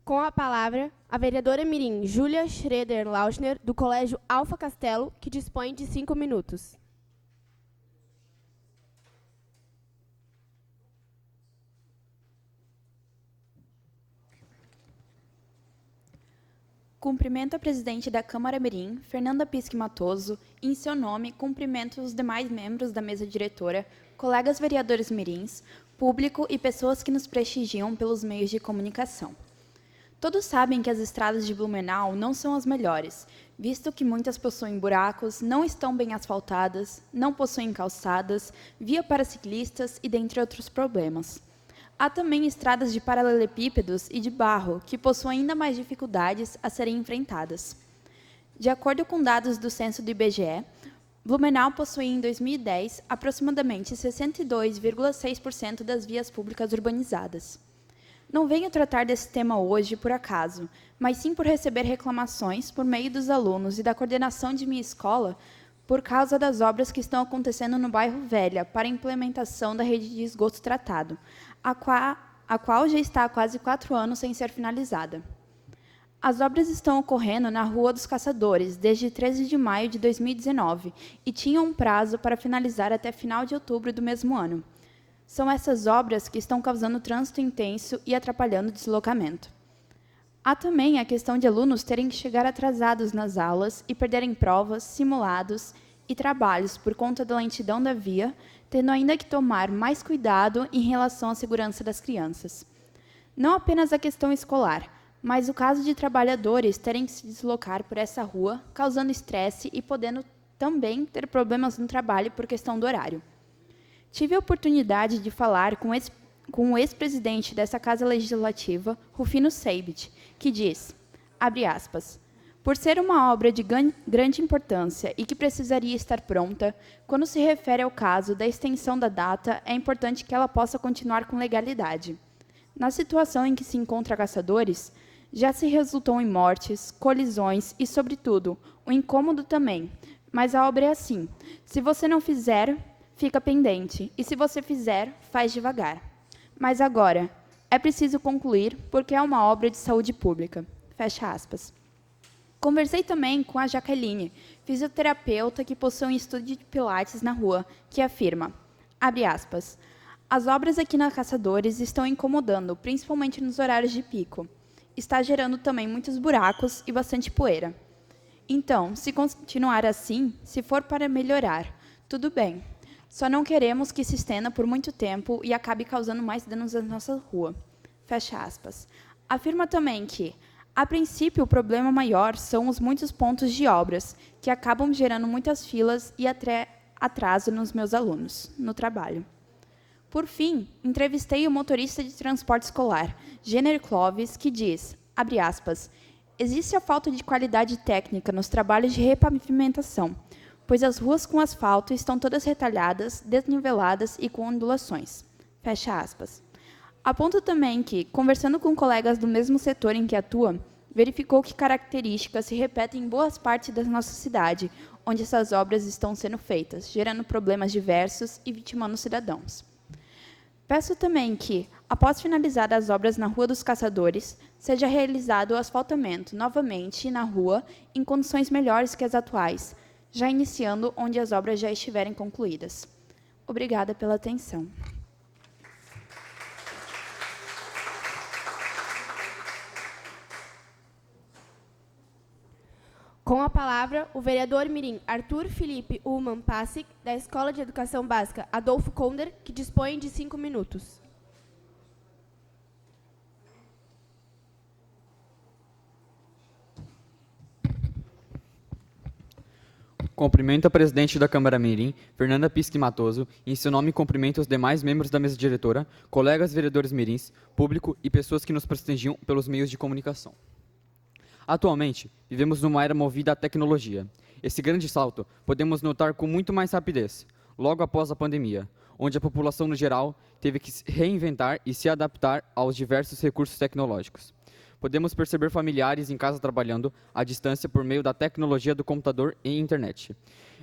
Com a palavra, a vereadora mirim Júlia Schroeder-Lauschner, do Colégio Alfa Castelo, que dispõe de 5 minutos. Cumprimento a presidente da Câmara Mirim, Fernanda Pisque Matoso, e, em seu nome, cumprimento os demais membros da mesa diretora, colegas vereadores mirins, público e pessoas que nos prestigiam pelos meios de comunicação. Todos sabem que as estradas de Blumenau não são as melhores, visto que muitas possuem buracos, não estão bem asfaltadas, não possuem calçadas, via para ciclistas e dentre outros problemas. Há também estradas de paralelepípedos e de barro, que possuem ainda mais dificuldades a serem enfrentadas. De acordo com dados do censo do IBGE, Blumenau possuía em 2010 aproximadamente 62,6% das vias públicas urbanizadas. Não venho tratar desse tema hoje por acaso, mas sim por receber reclamações por meio dos alunos e da coordenação de minha escola por causa das obras que estão acontecendo no bairro Velha para a implementação da rede de esgoto tratado, a qual já está há quase 4 anos sem ser finalizada. As obras estão ocorrendo na Rua dos Caçadores desde 13 de maio de 2019 e tinham um prazo para finalizar até final de outubro do mesmo ano. São essas obras que estão causando trânsito intenso e atrapalhando o deslocamento. Há também a questão de alunos terem que chegar atrasados nas aulas e perderem provas, simulados e trabalhos por conta da lentidão da via, tendo ainda que tomar mais cuidado em relação à segurança das crianças. Não apenas a questão escolar, mas o caso de trabalhadores terem que se deslocar por essa rua, causando estresse e podendo também ter problemas no trabalho por questão do horário. Tive a oportunidade de falar com o ex-presidente dessa Casa Legislativa, Rufino Seibit, que diz, abre aspas, por ser uma obra de grande importância e que precisaria estar pronta, quando se refere ao caso da extensão da data, é importante que ela possa continuar com legalidade. Na situação em que se encontra Caçadores, já se resultou em mortes, colisões e, sobretudo, o incômodo também. Mas a obra é assim, se você não fizer, fica pendente, e se você fizer, faz devagar. Mas agora, é preciso concluir, porque é uma obra de saúde pública. Fecha aspas. Conversei também com a Jaqueline, fisioterapeuta que possui um estúdio de pilates na rua, que afirma, abre aspas, as obras aqui na Caçadores estão incomodando, principalmente nos horários de pico. Está gerando também muitos buracos e bastante poeira. Então, se continuar assim, se for para melhorar, tudo bem. Só não queremos que se estenda por muito tempo e acabe causando mais danos à nossa rua. Fecha aspas. Afirma também que, a princípio, o problema maior são os muitos pontos de obras, que acabam gerando muitas filas e atraso nos meus alunos, no trabalho. Por fim, entrevistei o motorista de transporte escolar, Jenner Clovis, que diz, abre aspas, existe a falta de qualidade técnica nos trabalhos de repavimentação, pois as ruas com asfalto estão todas retalhadas, desniveladas e com ondulações. Fecha aspas. Aponto também que, conversando com colegas do mesmo setor em que atua, verificou que características se repetem em boas partes da nossa cidade, onde essas obras estão sendo feitas, gerando problemas diversos e vitimando os cidadãos. Peço também que, após finalizar as obras na Rua dos Caçadores, seja realizado o asfaltamento novamente na rua em condições melhores que as atuais, já iniciando onde as obras já estiverem concluídas. Obrigada pela atenção. Com a palavra, o vereador mirim Arthur Felipe Ullmann Passig, da Escola de Educação Básica Adolfo Konder, que dispõe de 5 minutos. Cumprimento a presidente da Câmara Mirim, Fernanda Pisque Matoso, e em seu nome cumprimento os demais membros da mesa diretora, colegas vereadores mirins, público e pessoas que nos prestigiam pelos meios de comunicação. Atualmente, vivemos numa era movida à tecnologia. Esse grande salto podemos notar com muito mais rapidez, logo após a pandemia, onde a população no geral teve que se reinventar e se adaptar aos diversos recursos tecnológicos. Podemos perceber familiares em casa trabalhando à distância por meio da tecnologia do computador e internet.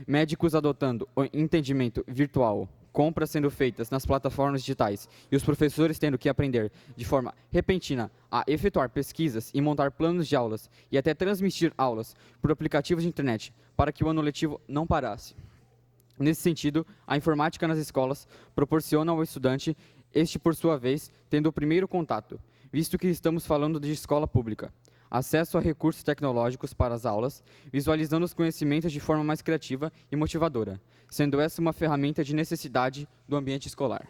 Médicos adotando o entendimento virtual, compras sendo feitas nas plataformas digitais e os professores tendo que aprender de forma repentina a efetuar pesquisas e montar planos de aulas e até transmitir aulas por aplicativos de internet para que o ano letivo não parasse. Nesse sentido, a informática nas escolas proporciona ao estudante, este por sua vez, tendo o primeiro contato, visto que estamos falando de escola pública, acesso a recursos tecnológicos para as aulas, visualizando os conhecimentos de forma mais criativa e motivadora, sendo essa uma ferramenta de necessidade do ambiente escolar.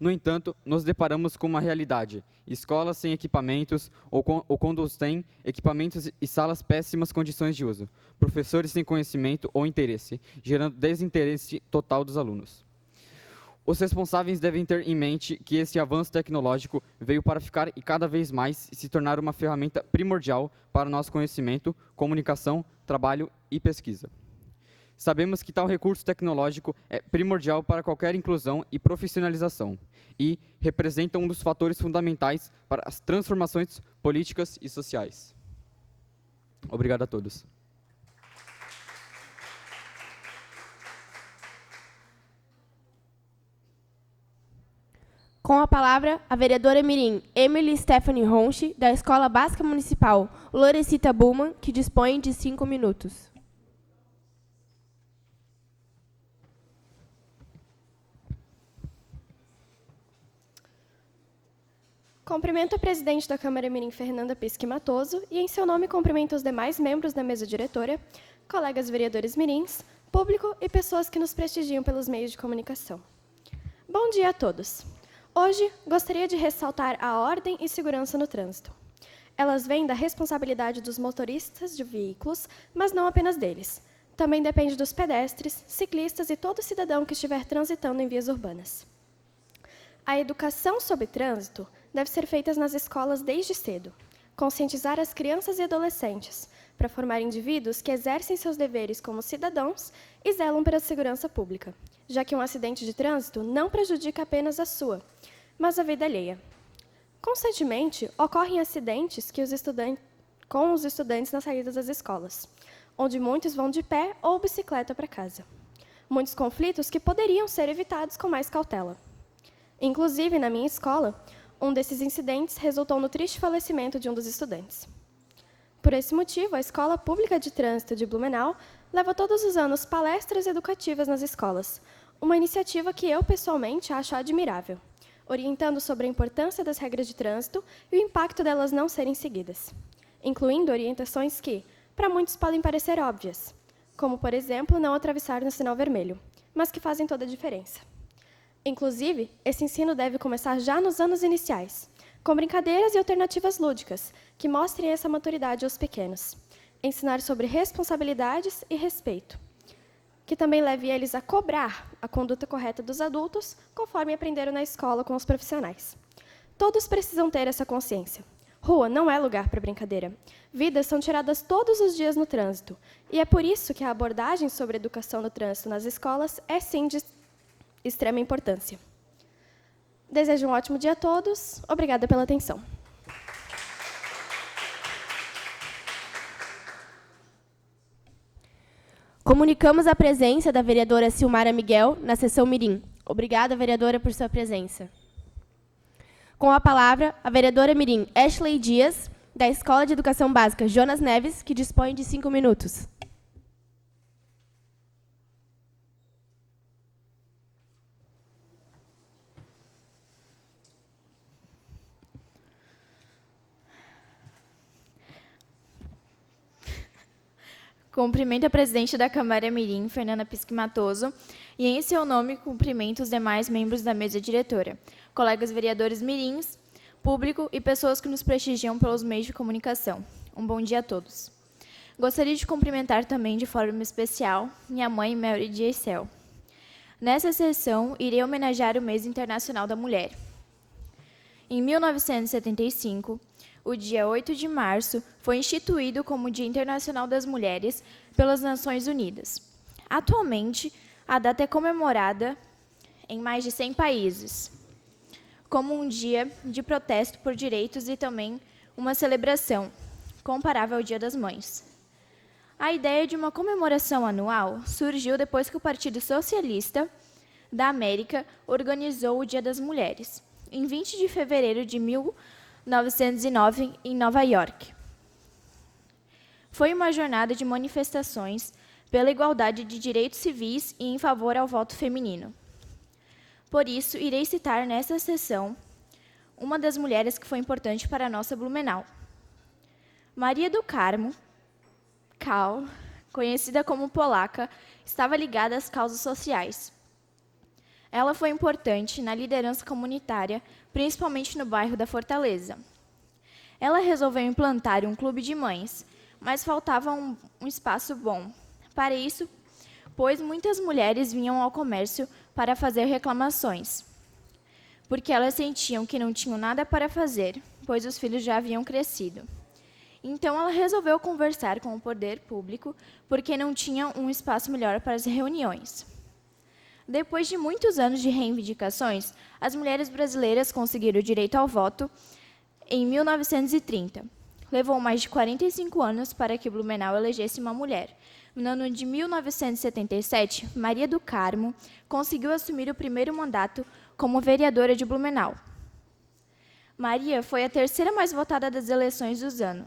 No entanto, nos deparamos com uma realidade, escolas sem equipamentos ou quando os têm, equipamentos e salas péssimas condições de uso, professores sem conhecimento ou interesse, gerando desinteresse total dos alunos. Os responsáveis devem ter em mente que esse avanço tecnológico veio para ficar e cada vez mais se tornar uma ferramenta primordial para nosso conhecimento, comunicação, trabalho e pesquisa. Sabemos que tal recurso tecnológico é primordial para qualquer inclusão e profissionalização e representa um dos fatores fundamentais para as transformações políticas e sociais. Obrigado a todos. Com a palavra, a vereadora mirim Emily Stephanie Ronchi, da Escola Básica Municipal Lorecita Bullmann, que dispõe de 5 minutos. Cumprimento a presidente da Câmara Mirim, Fernanda Pisque Matoso, e em seu nome cumprimento os demais membros da mesa diretora, colegas vereadores mirins, público e pessoas que nos prestigiam pelos meios de comunicação. Bom dia a todos. Hoje, gostaria de ressaltar a ordem e segurança no trânsito. Elas vêm da responsabilidade dos motoristas de veículos, mas não apenas deles. Também depende dos pedestres, ciclistas e todo cidadão que estiver transitando em vias urbanas. A educação sobre trânsito deve ser feita nas escolas desde cedo. Conscientizar as crianças e adolescentes, para formar indivíduos que exercem seus deveres como cidadãos e zelam pela segurança pública, já que um acidente de trânsito não prejudica apenas a sua, mas a vida alheia. Constantemente, ocorrem acidentes com os estudantes na saída das escolas, onde muitos vão de pé ou bicicleta para casa. Muitos conflitos que poderiam ser evitados com mais cautela. Inclusive, na minha escola, um desses incidentes resultou no triste falecimento de um dos estudantes. Por esse motivo, a Escola Pública de Trânsito de Blumenau leva todos os anos palestras educativas nas escolas, uma iniciativa que eu, pessoalmente, acho admirável, orientando sobre a importância das regras de trânsito e o impacto delas não serem seguidas, incluindo orientações que, para muitos, podem parecer óbvias, como, por exemplo, não atravessar no sinal vermelho, mas que fazem toda a diferença. Inclusive, esse ensino deve começar já nos anos iniciais, com brincadeiras e alternativas lúdicas, que mostrem essa maturidade aos pequenos. Ensinar sobre responsabilidades e respeito, que também leve eles a cobrar a conduta correta dos adultos, conforme aprenderam na escola com os profissionais. Todos precisam ter essa consciência. Rua não é lugar para brincadeira. Vidas são tiradas todos os dias no trânsito, e é por isso que a abordagem sobre educação no trânsito nas escolas é, sim, de extrema importância. Desejo um ótimo dia a todos. Obrigada pela atenção. Comunicamos a presença da vereadora Silmara Miguel na sessão mirim. Obrigada, vereadora, por sua presença. Com a palavra, a vereadora mirim Ashley Dias, da Escola de Educação Básica Jonas Neves, que dispõe de 5 minutos. Cumprimento a presidente da Câmara Mirim, Fernanda Pisque Matoso, e em seu nome cumprimento os demais membros da mesa diretora, colegas vereadores mirins, público e pessoas que nos prestigiam pelos meios de comunicação. Um bom dia a todos. Gostaria de cumprimentar também de forma especial minha mãe, Mary de Excel. Nessa sessão, irei homenagear o Mês Internacional da Mulher. Em 1975, o dia 8 de março foi instituído como Dia Internacional das Mulheres pelas Nações Unidas. Atualmente, a data é comemorada em mais de 100 países, como um dia de protesto por direitos e também uma celebração, comparável ao Dia das Mães. A ideia de uma comemoração anual surgiu depois que o Partido Socialista da América organizou o Dia das Mulheres, em 20 de fevereiro de 1909, em Nova York. Foi uma jornada de manifestações pela igualdade de direitos civis e em favor ao voto feminino. Por isso, irei citar nessa sessão uma das mulheres que foi importante para a nossa Blumenau. Maria do Carmo, Cal, conhecida como Polaca, estava ligada às causas sociais. Ela foi importante na liderança comunitária, principalmente no bairro da Fortaleza. Ela resolveu implantar um clube de mães, mas faltava um espaço bom. Para isso, pois muitas mulheres vinham ao comércio para fazer reclamações, porque elas sentiam que não tinham nada para fazer, pois os filhos já haviam crescido. Então, ela resolveu conversar com o poder público, porque não tinha um espaço melhor para as reuniões. Depois de muitos anos de reivindicações, as mulheres brasileiras conseguiram o direito ao voto em 1930. Levou mais de 45 anos para que Blumenau elegesse uma mulher. No ano de 1977, Maria do Carmo conseguiu assumir o primeiro mandato como vereadora de Blumenau. Maria foi a terceira mais votada das eleições do ano.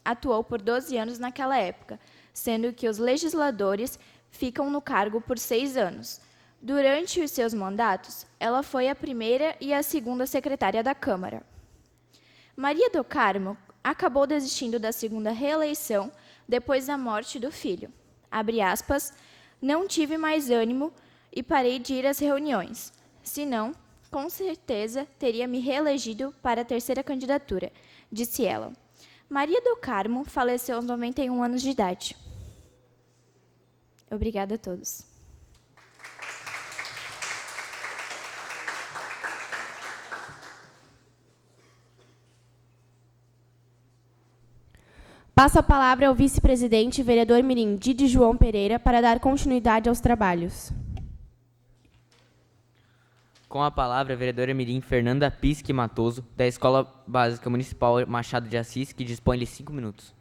Atuou por 12 anos naquela época, sendo que os legisladores ficam no cargo por 6 anos. Durante os seus mandatos, ela foi a primeira e a segunda secretária da Câmara. Maria do Carmo acabou desistindo da segunda reeleição depois da morte do filho. Abre aspas, não tive mais ânimo e parei de ir às reuniões. Senão, com certeza, teria me reelegido para a terceira candidatura, disse ela. Maria do Carmo faleceu aos 91 anos de idade. Obrigada a todos. Passo a palavra ao vice-presidente e vereador mirim Didi João Pereira para dar continuidade aos trabalhos. Com a palavra, a vereadora mirim Fernanda Pisque Matoso, da Escola Básica Municipal Machado de Assis, que dispõe de 5 minutos.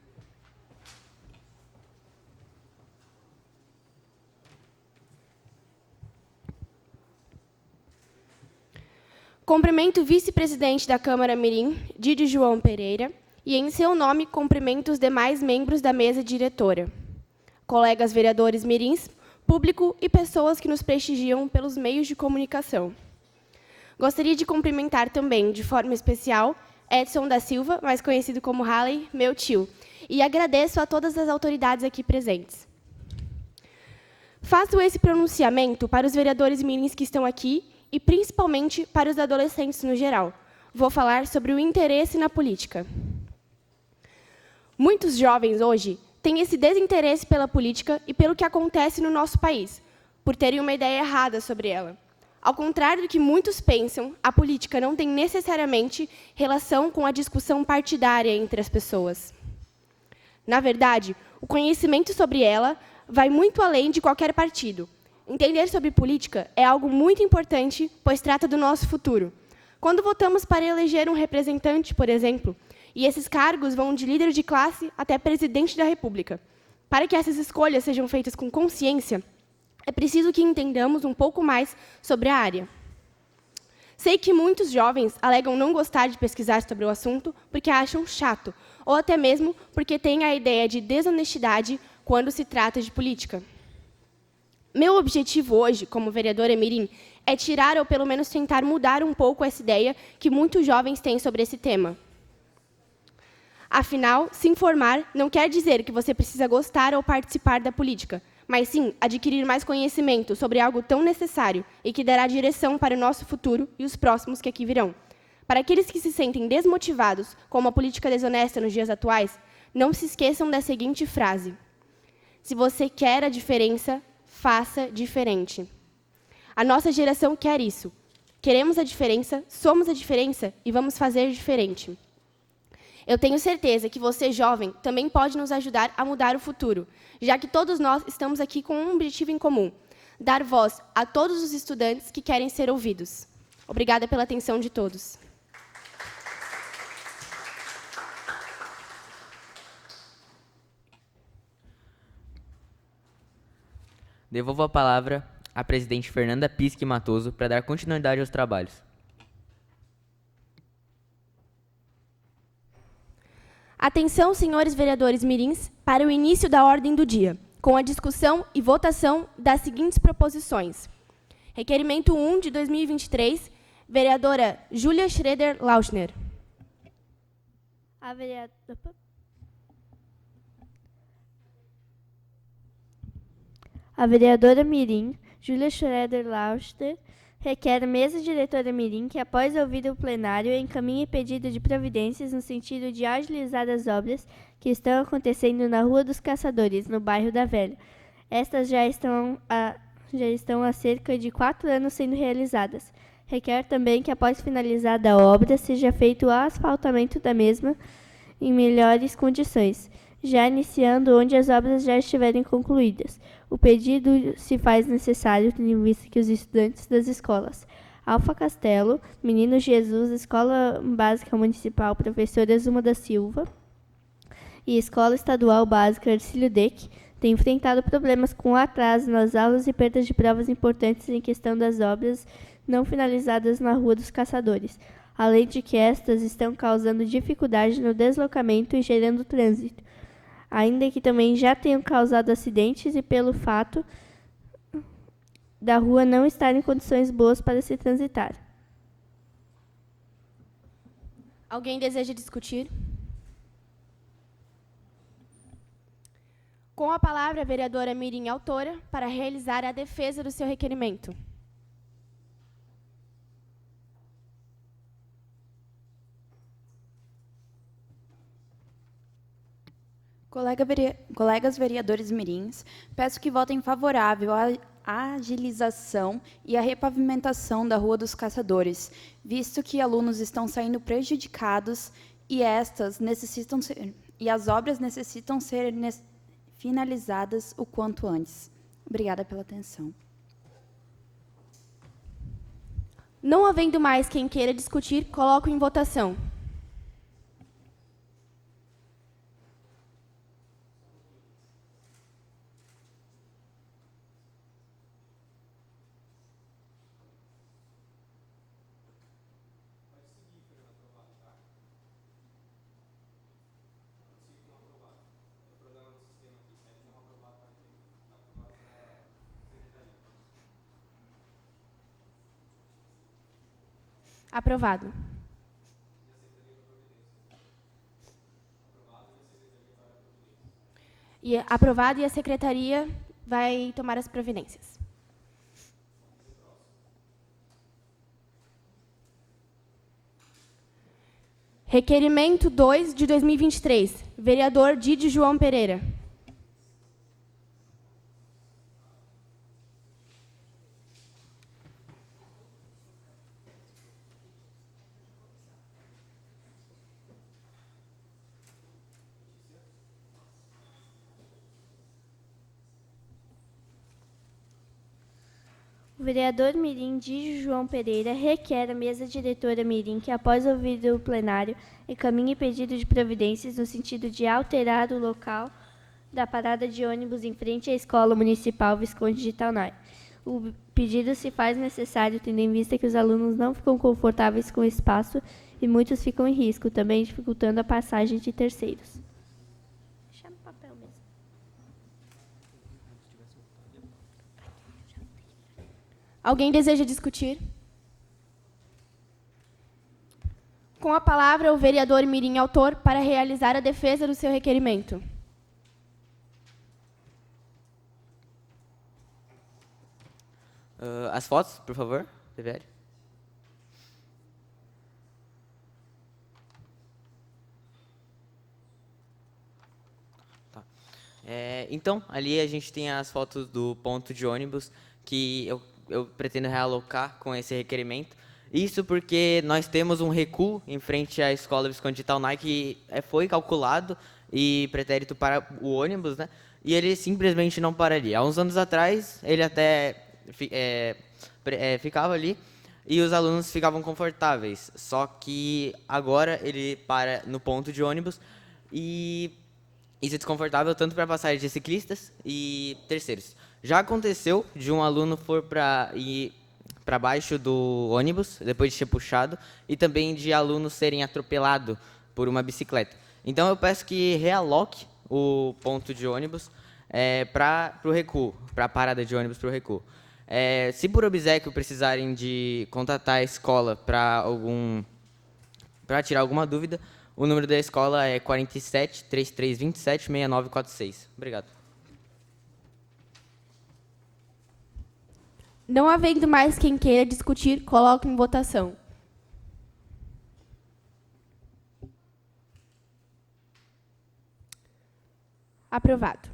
Cumprimento o vice-presidente da Câmara Mirim, Didi João Pereira, e, em seu nome, cumprimento os demais membros da mesa diretora, colegas vereadores mirins, público e pessoas que nos prestigiam pelos meios de comunicação. Gostaria de cumprimentar também, de forma especial, Edson da Silva, mais conhecido como Halley, meu tio, e agradeço a todas as autoridades aqui presentes. Faço esse pronunciamento para os vereadores mirins que estão aqui e, principalmente, para os adolescentes no geral. Vou falar sobre o interesse na política. Muitos jovens hoje têm esse desinteresse pela política e pelo que acontece no nosso país, por terem uma ideia errada sobre ela. Ao contrário do que muitos pensam, a política não tem necessariamente relação com a discussão partidária entre as pessoas. Na verdade, o conhecimento sobre ela vai muito além de qualquer partido. Entender sobre política é algo muito importante, pois trata do nosso futuro. Quando votamos para eleger um representante, por exemplo, e esses cargos vão de líder de classe até presidente da República. Para que essas escolhas sejam feitas com consciência, é preciso que entendamos um pouco mais sobre a área. Sei que muitos jovens alegam não gostar de pesquisar sobre o assunto porque acham chato, ou até mesmo porque têm a ideia de desonestidade quando se trata de política. Meu objetivo hoje, como vereadora mirim, é tirar ou pelo menos tentar mudar um pouco essa ideia que muitos jovens têm sobre esse tema. Afinal, se informar não quer dizer que você precisa gostar ou participar da política, mas sim adquirir mais conhecimento sobre algo tão necessário e que dará direção para o nosso futuro e os próximos que aqui virão. Para aqueles que se sentem desmotivados com uma política desonesta nos dias atuais, não se esqueçam da seguinte frase: se você quer a diferença, faça diferente. A nossa geração quer isso. Queremos a diferença, somos a diferença e vamos fazer diferente. Eu tenho certeza que você, jovem, também pode nos ajudar a mudar o futuro, já que todos nós estamos aqui com um objetivo em comum: dar voz a todos os estudantes que querem ser ouvidos. Obrigada pela atenção de todos. Devolvo a palavra à presidente Fernanda Pisque Matoso para dar continuidade aos trabalhos. Atenção, senhores vereadores mirins, para o início da ordem do dia, com a discussão e votação das seguintes proposições. Requerimento 1 de 2023, vereadora Júlia Schroeder Lauschner. A vereadora mirim, Júlia Schroeder Lauschner, requer a mesa diretora mirim que, após ouvir o plenário, encaminhe pedido de providências no sentido de agilizar as obras que estão acontecendo na Rua dos Caçadores, no bairro da Velha. Estas já estão há cerca de 4 anos sendo realizadas. Requer também que, após finalizada a obra, seja feito o asfaltamento da mesma em melhores condições, já iniciando onde as obras já estiverem concluídas. O pedido se faz necessário tendo em vista que os estudantes das escolas Alfa Castelo, Menino Jesus, Escola Básica Municipal Professora Zuma da Silva e Escola Estadual Básica Ercílio Deck têm enfrentado problemas com atraso nas aulas e perdas de provas importantes em questão das obras não finalizadas na Rua dos Caçadores, além de que estas estão causando dificuldade no deslocamento e gerando trânsito, ainda que também já tenham causado acidentes e pelo fato da rua não estar em condições boas para se transitar. Alguém deseja discutir? Com a palavra, a vereadora Mirim, autora, para realizar a defesa do seu requerimento. Colegas vereadores mirins, peço que votem favorável à agilização e à repavimentação da Rua dos Caçadores, visto que alunos estão saindo prejudicados e as obras necessitam ser finalizadas o quanto antes. Obrigada pela atenção. Não havendo mais quem queira discutir, coloco em votação. Aprovado. Aprovado e a secretaria vai tomar as providências. Requerimento 2 de 2023. Vereador Didi João Pereira. O vereador Mirim Didi João Pereira requer à mesa diretora Mirim que, após ouvir o plenário, encaminhe pedido de providências no sentido de alterar o local da parada de ônibus em frente à Escola Municipal Visconde de Taunay. O pedido se faz necessário tendo em vista que os alunos não ficam confortáveis com o espaço e muitos ficam em risco, também dificultando a passagem de terceiros. Chama o papel mesmo. Alguém deseja discutir? Com a palavra, o vereador Mirim Autor para realizar a defesa do seu requerimento. As fotos, por favor, TVL. Tá. Então, ali a gente tem as fotos do ponto de ônibus que eu pretendo realocar com esse requerimento. Isso porque nós temos um recuo em frente à Escola Visconde de Taunay que foi calculado e pretérito para o ônibus, né? E ele simplesmente não pararia. Há uns anos atrás, ele até ficava ali e os alunos ficavam confortáveis. Só que agora ele para no ponto de ônibus e isso é desconfortável tanto para passagem de ciclistas e terceiros. Já aconteceu de um aluno for ir para baixo do ônibus, depois de ser puxado, e também de alunos serem atropelados por uma bicicleta. Então, eu peço que realoque o ponto de ônibus para o recuo, para a parada de ônibus para o recuo. Se por obséquio precisarem de contatar a escola para tirar alguma dúvida, o número da escola é 47 3327 6946. Obrigado. Não havendo mais quem queira discutir, coloco em votação. Aprovado.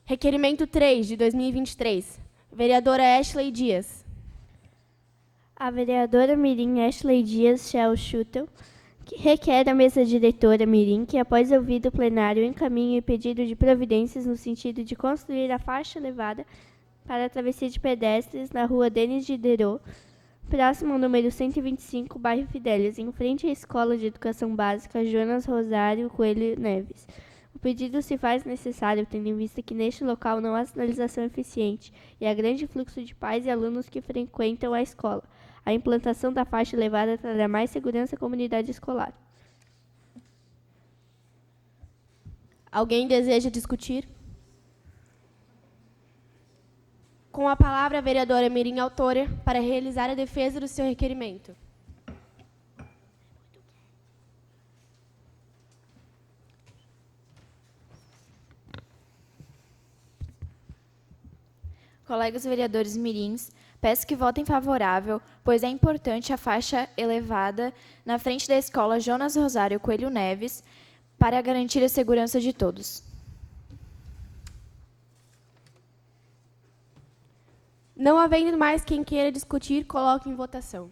Requerimento 3, de 2023. Vereadora Ashley Dias. A vereadora Mirim Ashley Dias Shell Schutel requer à mesa diretora Mirim que, após ouvido o plenário, encaminhe pedido de providências no sentido de construir a faixa elevada para a travessia de pedestres na rua Denis Diderot, próximo ao número 125, bairro Fidélias, em frente à Escola de Educação Básica Jonas Rosário Coelho Neves. O pedido se faz necessário tendo em vista que neste local não há sinalização eficiente e há grande fluxo de pais e alunos que frequentam a escola. A implantação da faixa elevada trará mais segurança à comunidade escolar. Alguém deseja discutir? Com a palavra, a vereadora Mirim Autora para realizar a defesa do seu requerimento. Colegas vereadores mirins, peço que votem favorável, pois é importante a faixa elevada na frente da escola Jonas Rosário Coelho Neves para garantir a segurança de todos. Não havendo mais quem queira discutir, coloque em votação.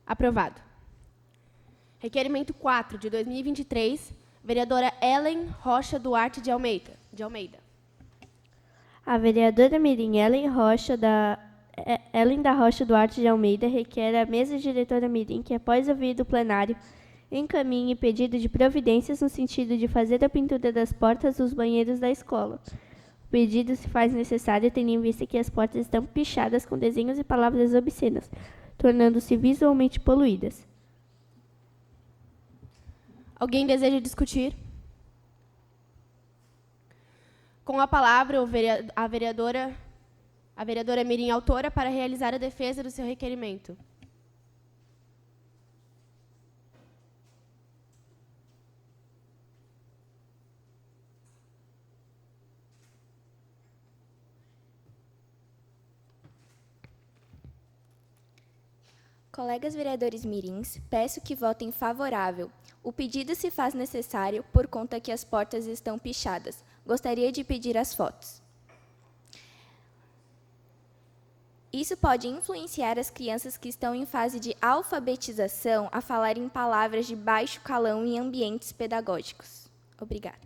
Aprovado. Requerimento 4, de 2023, vereadora Ellen Rocha Duarte de Almeida. A vereadora Mirim Ellen da Rocha Duarte de Almeida requer à mesa diretora Mirim que, após ouvido o plenário, encaminhe pedido de providências no sentido de fazer a pintura das portas dos banheiros da escola. O pedido se faz necessário tendo em vista que as portas estão pichadas com desenhos e palavras obscenas, tornando-se visualmente poluídas. Alguém deseja discutir? Com a palavra, a vereadora Mirim, autora, para realizar a defesa do seu requerimento. Colegas vereadores mirins, peço que votem favorável. O pedido se faz necessário por conta que as portas estão pichadas. Gostaria de pedir as fotos. Isso pode influenciar as crianças que estão em fase de alfabetização a falarem palavras de baixo calão em ambientes pedagógicos. Obrigada.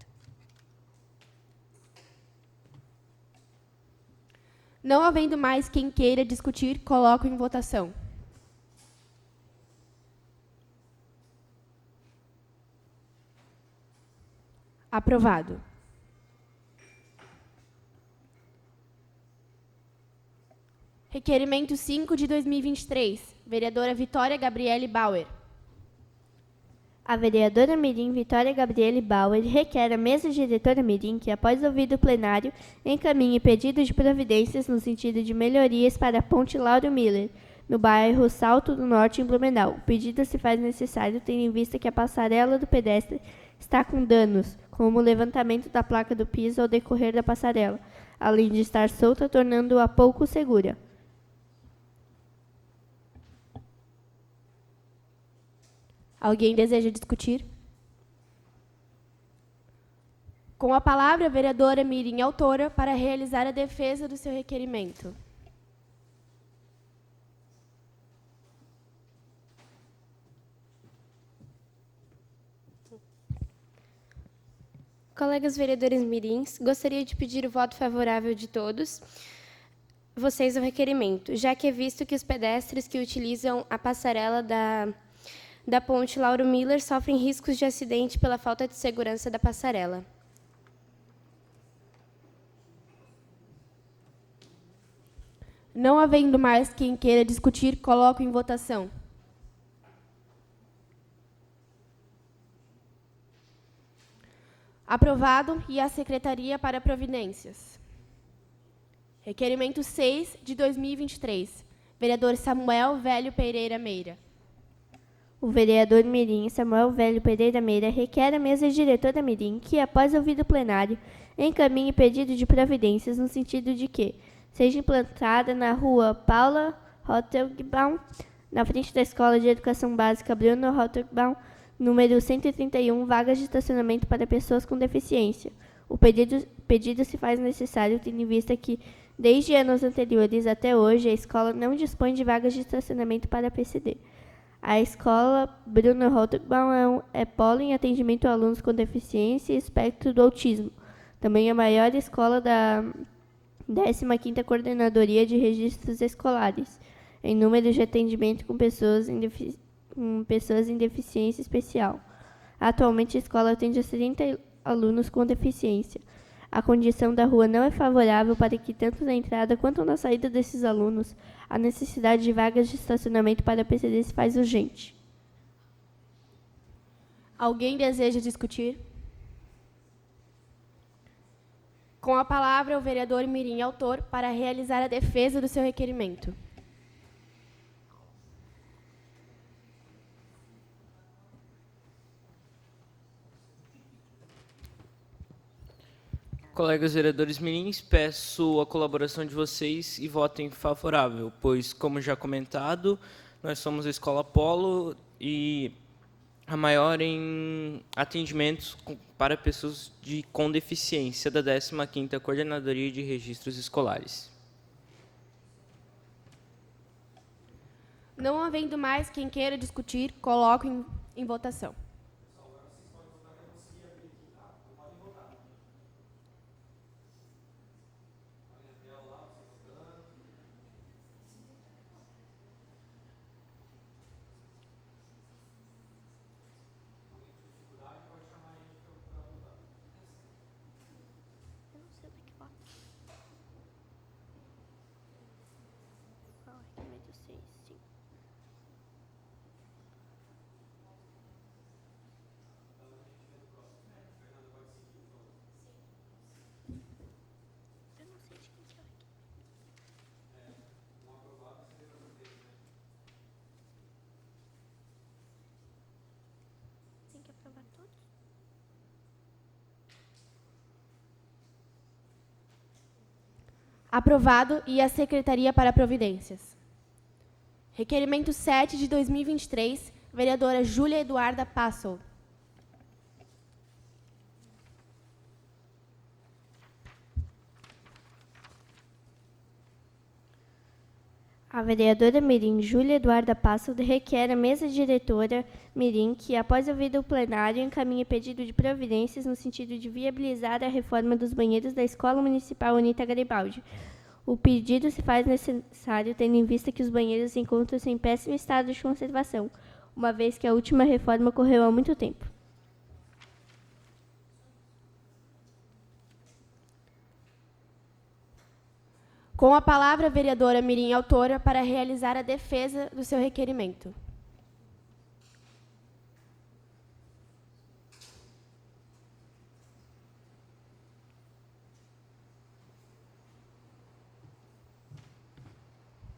Não havendo mais quem queira discutir, coloco em votação. Aprovado. Requerimento 5 de 2023, vereadora Vitória Gabriele Bauer. A vereadora Mirim Vitória Gabriele Bauer requer à mesa diretora Mirim que, após ouvido o plenário, encaminhe pedido de providências no sentido de melhorias para a Ponte Lauro Miller, no bairro Salto do Norte, em Blumenau. O pedido se faz necessário tendo em vista que a passarela do pedestre está com danos, como o levantamento da placa do piso ao decorrer da passarela, além de estar solta, tornando-a pouco segura. Alguém deseja discutir? Com a palavra, a vereadora Mirim, autora, para realizar a defesa do seu requerimento. Colegas vereadores mirins, gostaria de pedir o voto favorável de todos vocês ao requerimento, já que é visto que os pedestres que utilizam a passarela da ponte Lauro Miller sofrem riscos de acidente pela falta de segurança da passarela. Não havendo mais quem queira discutir, coloco em votação. Aprovado e a Secretaria para Providências. Requerimento 6 de 2023, vereador Samuel Velho Pereira Meira. O vereador Mirim Samuel Velho Pereira Meira requer à mesa diretora Mirim que, após ouvido plenário, encaminhe pedido de providências no sentido de que seja implantada na rua Paula Rotterbaum, na frente da Escola de Educação Básica Bruno Rotterbaum, número 131, vagas de estacionamento para pessoas com deficiência. O pedido se faz necessário tendo em vista que, desde anos anteriores até hoje, a escola não dispõe de vagas de estacionamento para PCD. A escola Bruno Rotterbaum é polo em atendimento a alunos com deficiência e espectro do autismo. Também é a maior escola da 15ª Coordenadoria de Registros Escolares, em número de atendimento com pessoas em deficiência especial. Atualmente, a escola atende a 30 alunos com deficiência. A condição da rua não é favorável para que, tanto na entrada quanto na saída desses alunos, a necessidade de vagas de estacionamento para PCD se faz urgente. Alguém deseja discutir? Com a palavra, o vereador Mirim, autor, para realizar a defesa do seu requerimento. Colegas vereadores mirins, peço a colaboração de vocês e votem favorável, pois, como já comentado, nós somos a Escola Polo e a maior em atendimentos para pessoas com deficiência da 15ª Coordenadoria de Registros Escolares. Não havendo mais quem queira discutir, coloco em votação. Aprovado e a Secretaria para Providências. Requerimento 7 de 2023, vereadora Júlia Eduarda Passol. A vereadora Mirim Júlia Eduarda Passol requer à mesa diretora Mirim que, após ouvido o plenário, encaminhe pedido de providências no sentido de viabilizar a reforma dos banheiros da Escola Municipal Anita Garibaldi. O pedido se faz necessário tendo em vista que os banheiros encontram-se em péssimo estado de conservação, uma vez que a última reforma ocorreu há muito tempo. Com a palavra, a vereadora Mirim, autora, para realizar a defesa do seu requerimento.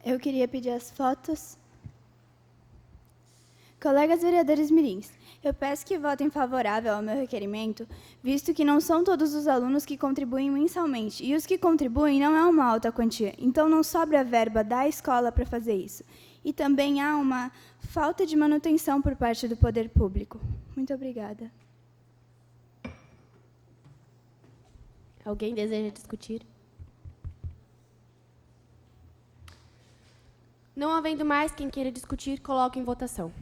Eu queria pedir as fotos. Colegas vereadores mirins, eu peço que votem favorável ao meu requerimento, visto que não são todos os alunos que contribuem mensalmente, e os que contribuem não é uma alta quantia, então não sobra verba da escola para fazer isso. E também há uma falta de manutenção por parte do poder público. Muito obrigada. Alguém deseja discutir? Não havendo mais quem queira discutir, coloco em votação.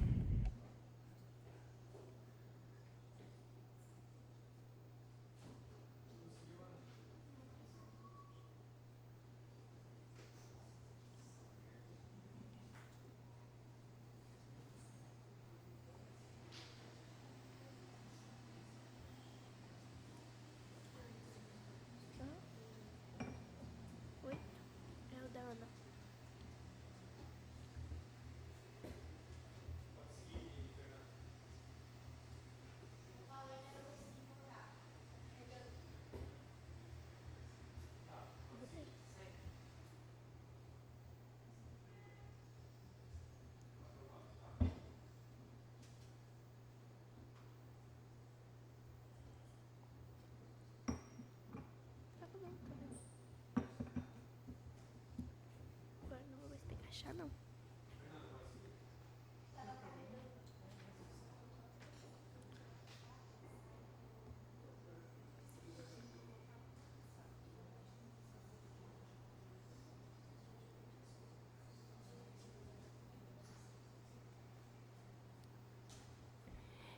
Não.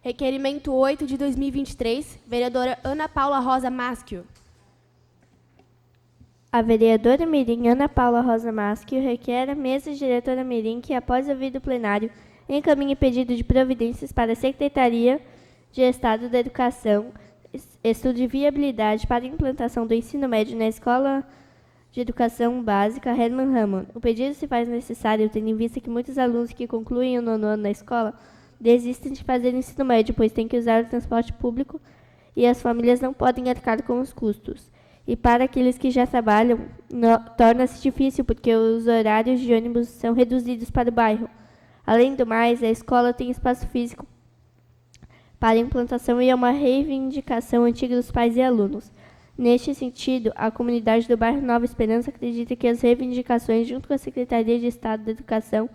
Requerimento 8 de 2023, vereadora Ana Paula Rosa Maschio. A vereadora Mirim Ana Paula Rosa Maschio requer à mesa diretora Mirim que, após ouvido o plenário, encaminhe pedido de providências para a Secretaria de Estado da Educação, estudo de viabilidade para a implantação do ensino médio na Escola de Educação Básica Hermann Ramann. O pedido se faz necessário tendo em vista que muitos alunos que concluem o 9º ano na escola desistem de fazer o ensino médio, pois têm que usar o transporte público e as famílias não podem arcar com os custos. E para aqueles que já trabalham, torna-se difícil porque os horários de ônibus são reduzidos para o bairro. Além do mais, a escola tem espaço físico para implantação e é uma reivindicação antiga dos pais e alunos. Neste sentido, a comunidade do bairro Nova Esperança acredita que as reivindicações, junto com a Secretaria de Estado da Educação,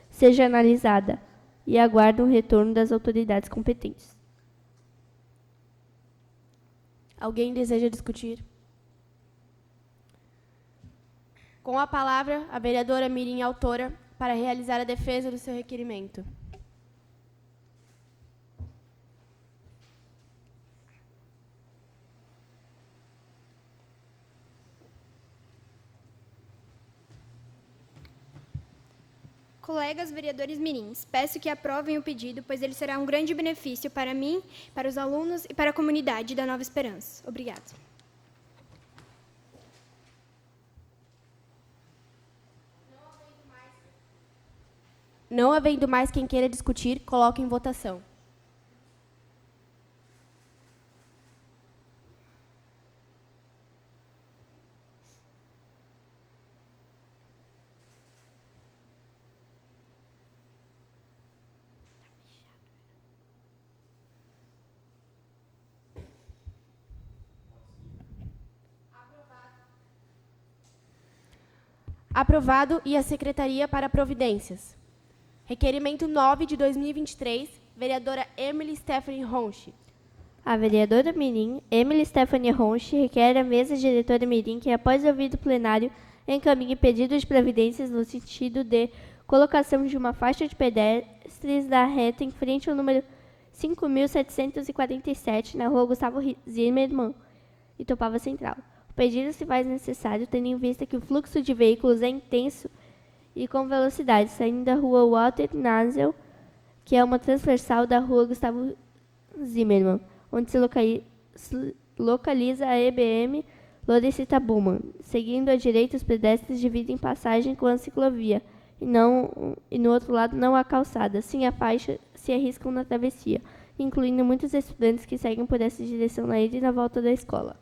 seja analisada e aguarda um retorno das autoridades competentes. Alguém deseja discutir? Com a palavra, a vereadora Mirim, autora, para realizar a defesa do seu requerimento. Colegas vereadores mirins, peço que aprovem o pedido, pois ele será um grande benefício para mim, para os alunos e para a comunidade da Nova Esperança. Obrigada. Não havendo mais quem queira discutir, coloco em votação. Aprovado e a Secretaria para Providências. Requerimento 9 de 2023, vereadora Emily Stephanie Ronchi. A vereadora Mirim, Emily Stephanie Ronchi, requer à mesa diretora Mirim que, após ouvido o plenário, encaminhe pedido de providências no sentido de colocação de uma faixa de pedestres na reta em frente ao número 5.747, na rua Gustavo Zimmermann, Itopava Central. O pedido se faz necessário tendo em vista que o fluxo de veículos é intenso e com velocidade, saindo da rua Walter Nazel, que é uma transversal da rua Gustavo Zimmermann, onde se localiza a EBM Loricita Bullmann. Seguindo à direita, os pedestres dividem passagem com a ciclovia, e no outro lado não há calçada. Assim, a faixa se arriscam na travessia, incluindo muitos estudantes que seguem por essa direção na ida e na volta da escola.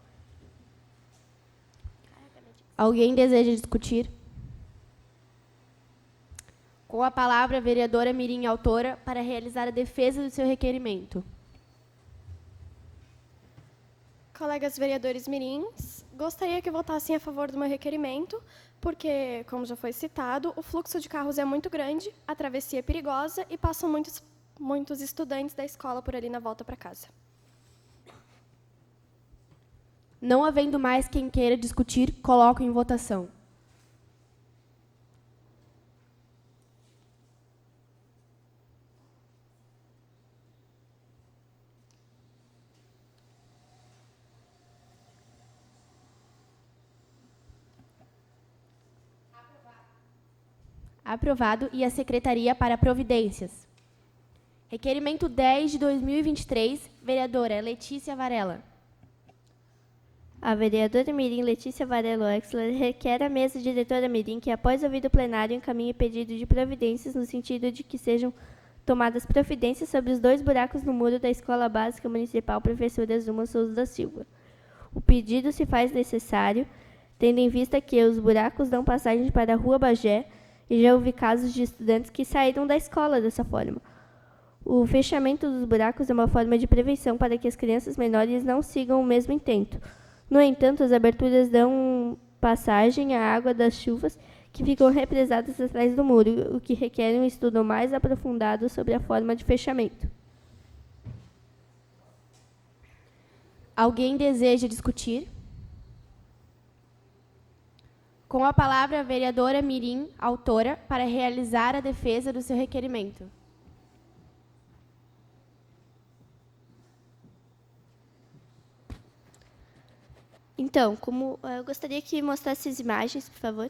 Alguém deseja discutir? Com a palavra, a vereadora Mirim, autora, para realizar a defesa do seu requerimento. Colegas vereadores mirins, gostaria que votassem a favor do meu requerimento, porque, como já foi citado, o fluxo de carros é muito grande, a travessia é perigosa e passam muitos estudantes da escola por ali na volta para casa. Não havendo mais quem queira discutir, coloco em votação. Aprovado e a Secretaria para Providências. Requerimento 10 de 2023, vereadora Letícia Varela. A vereadora Mirim Letícia Varela Wexler requer à mesa diretora Mirim que, após ouvido o plenário, encaminhe pedido de providências no sentido de que sejam tomadas providências sobre os 2 buracos no muro da Escola Básica Municipal Professora Zuma Souza da Silva. O pedido se faz necessário, tendo em vista que os buracos dão passagem para a Rua Bagé e já houve casos de estudantes que saíram da escola dessa forma. O fechamento dos buracos é uma forma de prevenção para que as crianças menores não sigam o mesmo intento. No entanto, as aberturas dão passagem à água das chuvas que ficam represadas atrás do muro, o que requer um estudo mais aprofundado sobre a forma de fechamento. Alguém deseja discutir? Com a palavra, a vereadora Mirim, autora, para realizar a defesa do seu requerimento. Então, eu gostaria que mostrasse as imagens, por favor.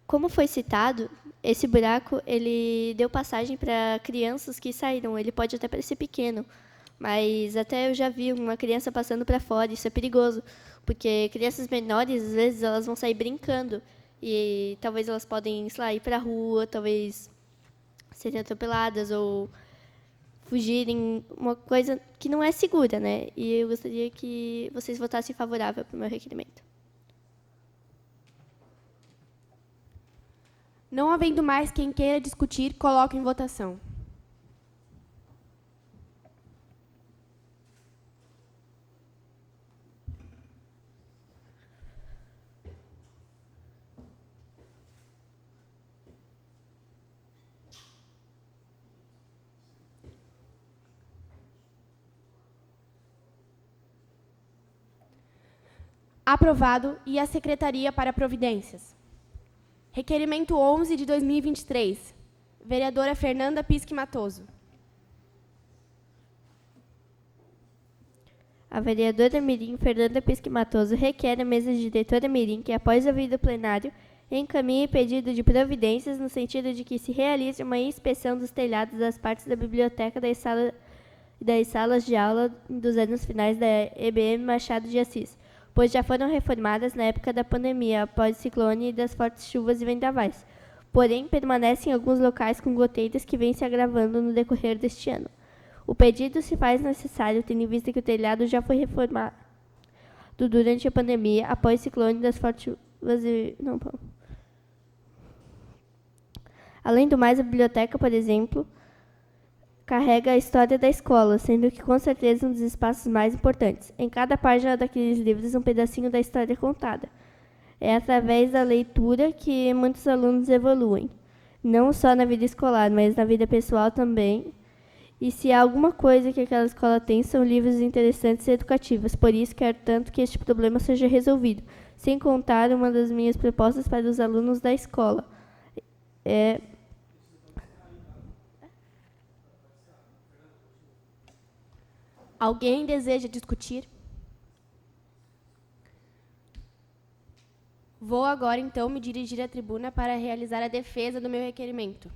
Como foi citado, esse buraco ele deu passagem para crianças que saíram. Ele pode até parecer pequeno, mas até eu já vi uma criança passando para fora. Isso é perigoso, porque crianças menores, às vezes, elas vão sair brincando e talvez elas podem, sei lá, ir para a rua, talvez serem atropeladas ou fugirem, uma coisa que não é segura, né? E eu gostaria que vocês votassem favorável para o meu requerimento. Não havendo mais quem queira discutir, coloco em votação. Aprovado e a Secretaria para Providências. Requerimento 11 de 2023. Vereadora Fernanda Pisque Matoso. A vereadora Mirim Fernanda Pisque Matoso requer à mesa diretora Mirim que, após ouvido o plenário, encaminhe pedido de providências no sentido de que se realize uma inspeção dos telhados das partes da biblioteca das salas de aula dos anos finais da EBM Machado de Assis, pois já foram reformadas na época da pandemia, após o ciclone e das fortes chuvas e vendavais. Porém, permanecem alguns locais com goteiras que vêm se agravando no decorrer deste ano. O pedido se faz necessário, tendo em vista que o telhado já foi reformado durante a pandemia, após o ciclone e das fortes chuvas e... Além do mais, a biblioteca, por exemplo, carrega a história da escola, sendo que com certeza um dos espaços mais importantes. Em cada página daqueles livros, um pedacinho da história contada. É através da leitura que muitos alunos evoluem, não só na vida escolar, mas na vida pessoal também. E se há alguma coisa que aquela escola tem, são livros interessantes e educativos. Por isso, quero tanto que este problema seja resolvido. Sem contar uma das minhas propostas para os alunos da escola. Alguém deseja discutir? Vou agora, então, me dirigir à tribuna para realizar a defesa do meu requerimento.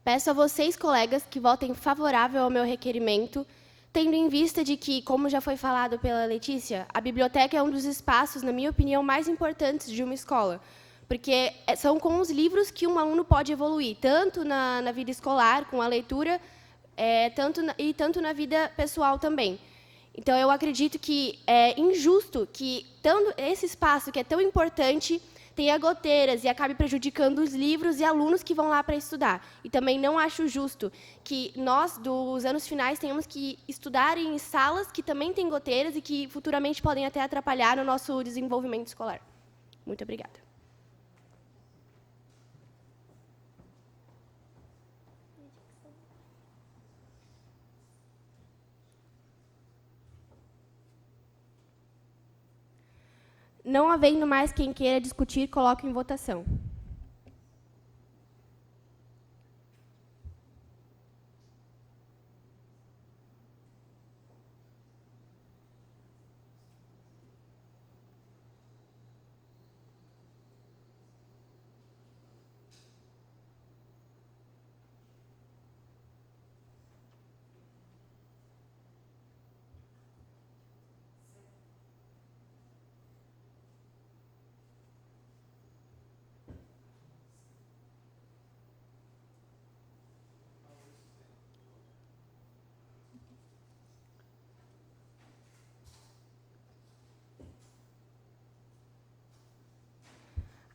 Peço a vocês, colegas, que votem favorável ao meu requerimento, tendo em vista de que, como já foi falado pela Letícia, a biblioteca é um dos espaços, na minha opinião, mais importantes de uma escola, porque são com os livros que um aluno pode evoluir, tanto na vida escolar, com a leitura, tanto na vida pessoal também. Então, eu acredito que é injusto que esse espaço, que é tão importante, tenha goteiras e acabe prejudicando os livros e alunos que vão lá para estudar. E também não acho justo que nós, dos anos finais, tenhamos que estudar em salas que também têm goteiras e que futuramente podem até atrapalhar o nosso desenvolvimento escolar. Muito obrigada. Não havendo mais quem queira discutir, coloco em votação.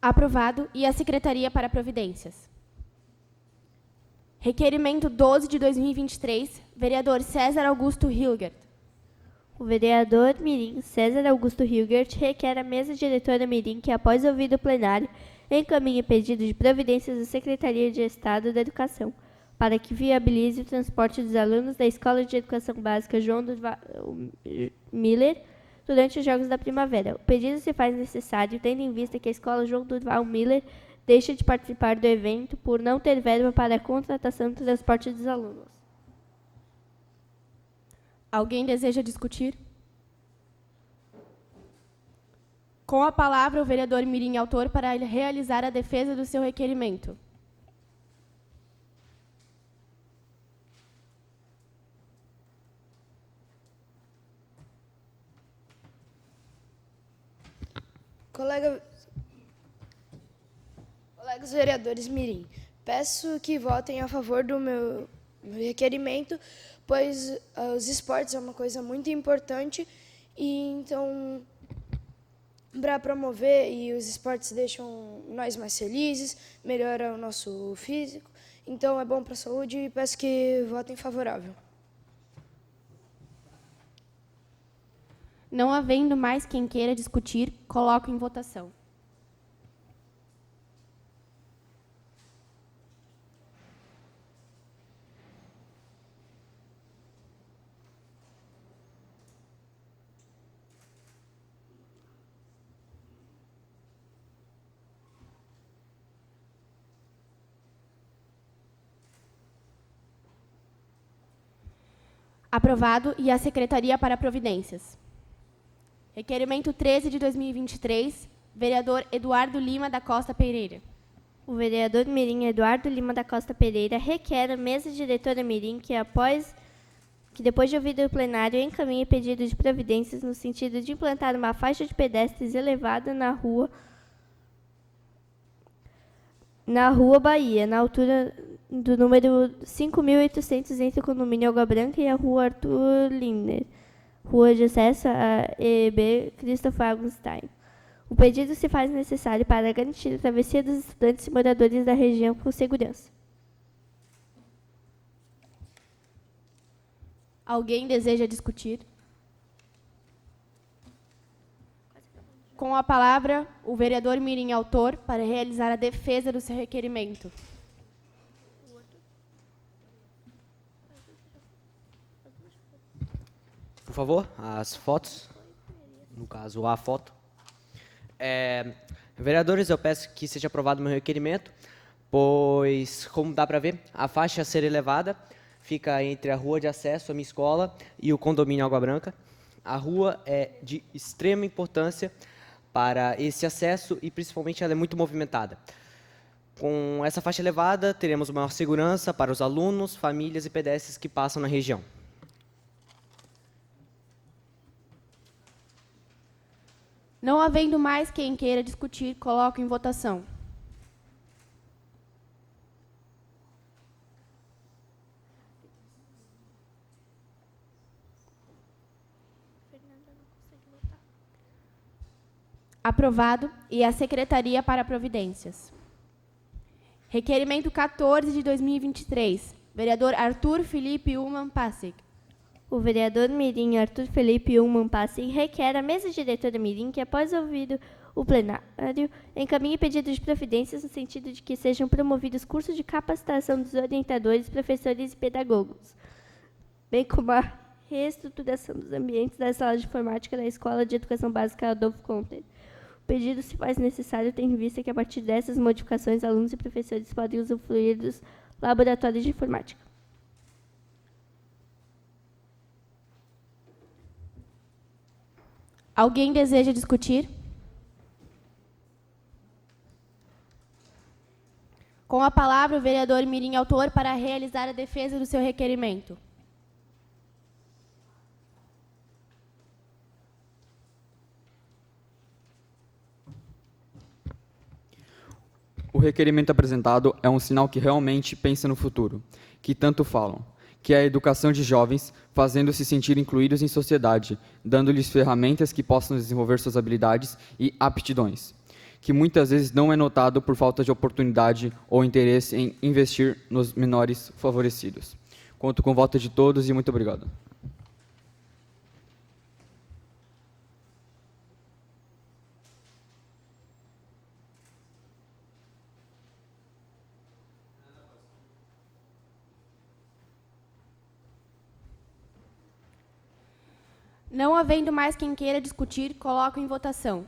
Aprovado. E a Secretaria para Providências. Requerimento 12 de 2023, vereador César Augusto Hilgert. O vereador Mirim César Augusto Hilgert requer à mesa diretora Mirim que, após ouvido o plenário, encaminhe pedido de providências à Secretaria de Estado da Educação, para que viabilize o transporte dos alunos da Escola de Educação Básica João Durval Miller durante os Jogos da Primavera. O pedido se faz necessário, tendo em vista que a Escola João Durval Miller deixa de participar do evento por não ter verba para a contratação do transporte dos alunos. Alguém deseja discutir? Com a palavra, o vereador Mirim Autor para realizar a defesa do seu requerimento. Colegas vereadores Mirim, peço que votem a favor do meu requerimento, pois os esportes é uma coisa muito importante e então para promover, e os esportes deixam nós mais felizes, melhora o nosso físico, então é bom para a saúde e peço que votem favorável. Não havendo mais quem queira discutir, coloco em votação. Aprovado. E a Secretaria para Providências. Requerimento 13 de 2023, vereador Eduardo Lima da Costa Pereira. O vereador Mirim Eduardo Lima da Costa Pereira requer à mesa diretora Mirim que, depois de ouvido o plenário, encaminhe pedido de providências no sentido de implantar uma faixa de pedestres elevada na rua Bahia, na altura do número 5.800 entre o condomínio Água Branca e a rua Arthur Lindner, rua de acesso a EB Christopher Augustin. O pedido se faz necessário para garantir a travessia dos estudantes e moradores da região com segurança. Alguém deseja discutir? Com a palavra, o vereador Mirim autor para realizar a defesa do seu requerimento. Por favor, as fotos. No caso, a foto. Vereadores, eu peço que seja aprovado o meu requerimento, pois, como dá para ver, a faixa a ser elevada fica entre a rua de acesso à minha escola e o condomínio Água Branca. A rua é de extrema importância para esse acesso e, principalmente, ela é muito movimentada. Com essa faixa elevada, teremos maior segurança para os alunos, famílias e pedestres que passam na região. Não havendo mais quem queira discutir, coloco em votação. Aprovado e a Secretaria para Providências. Requerimento 14 de 2023. Vereador Arthur Felipe Ullmann Passig. O vereador Mirim Arthur Felipe Ullmann Passig requer à mesa diretora Mirim que, após ouvido o plenário, encaminhe pedido de providências no sentido de que sejam promovidos cursos de capacitação dos orientadores, professores e pedagogos, bem como a reestruturação dos ambientes da sala de informática da Escola de Educação Básica Adolfo Conter. O pedido se faz necessário tendo em vista que, a partir dessas modificações, alunos e professores podem usufruir dos laboratórios de informática. Alguém deseja discutir? Com a palavra, o vereador Mirim autor para realizar a defesa do seu requerimento. O requerimento apresentado é um sinal que realmente pensa no futuro, que tanto falam, que é a educação de jovens, fazendo-se sentir incluídos em sociedade, dando-lhes ferramentas que possam desenvolver suas habilidades e aptidões, que muitas vezes não é notado por falta de oportunidade ou interesse em investir nos menores favorecidos. Conto com o voto de todos e muito obrigado. Não havendo mais quem queira discutir, coloco em votação.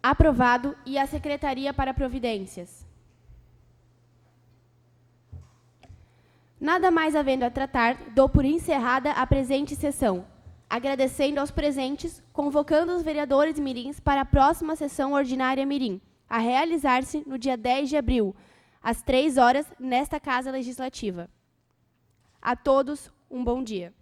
Aprovado e a Secretaria para Providências. Nada mais havendo a tratar, dou por encerrada a presente sessão, agradecendo aos presentes, convocando os vereadores mirins para a próxima sessão ordinária mirim, a realizar-se no dia 10 de abril, às 3 horas, nesta Casa Legislativa. A todos, um bom dia.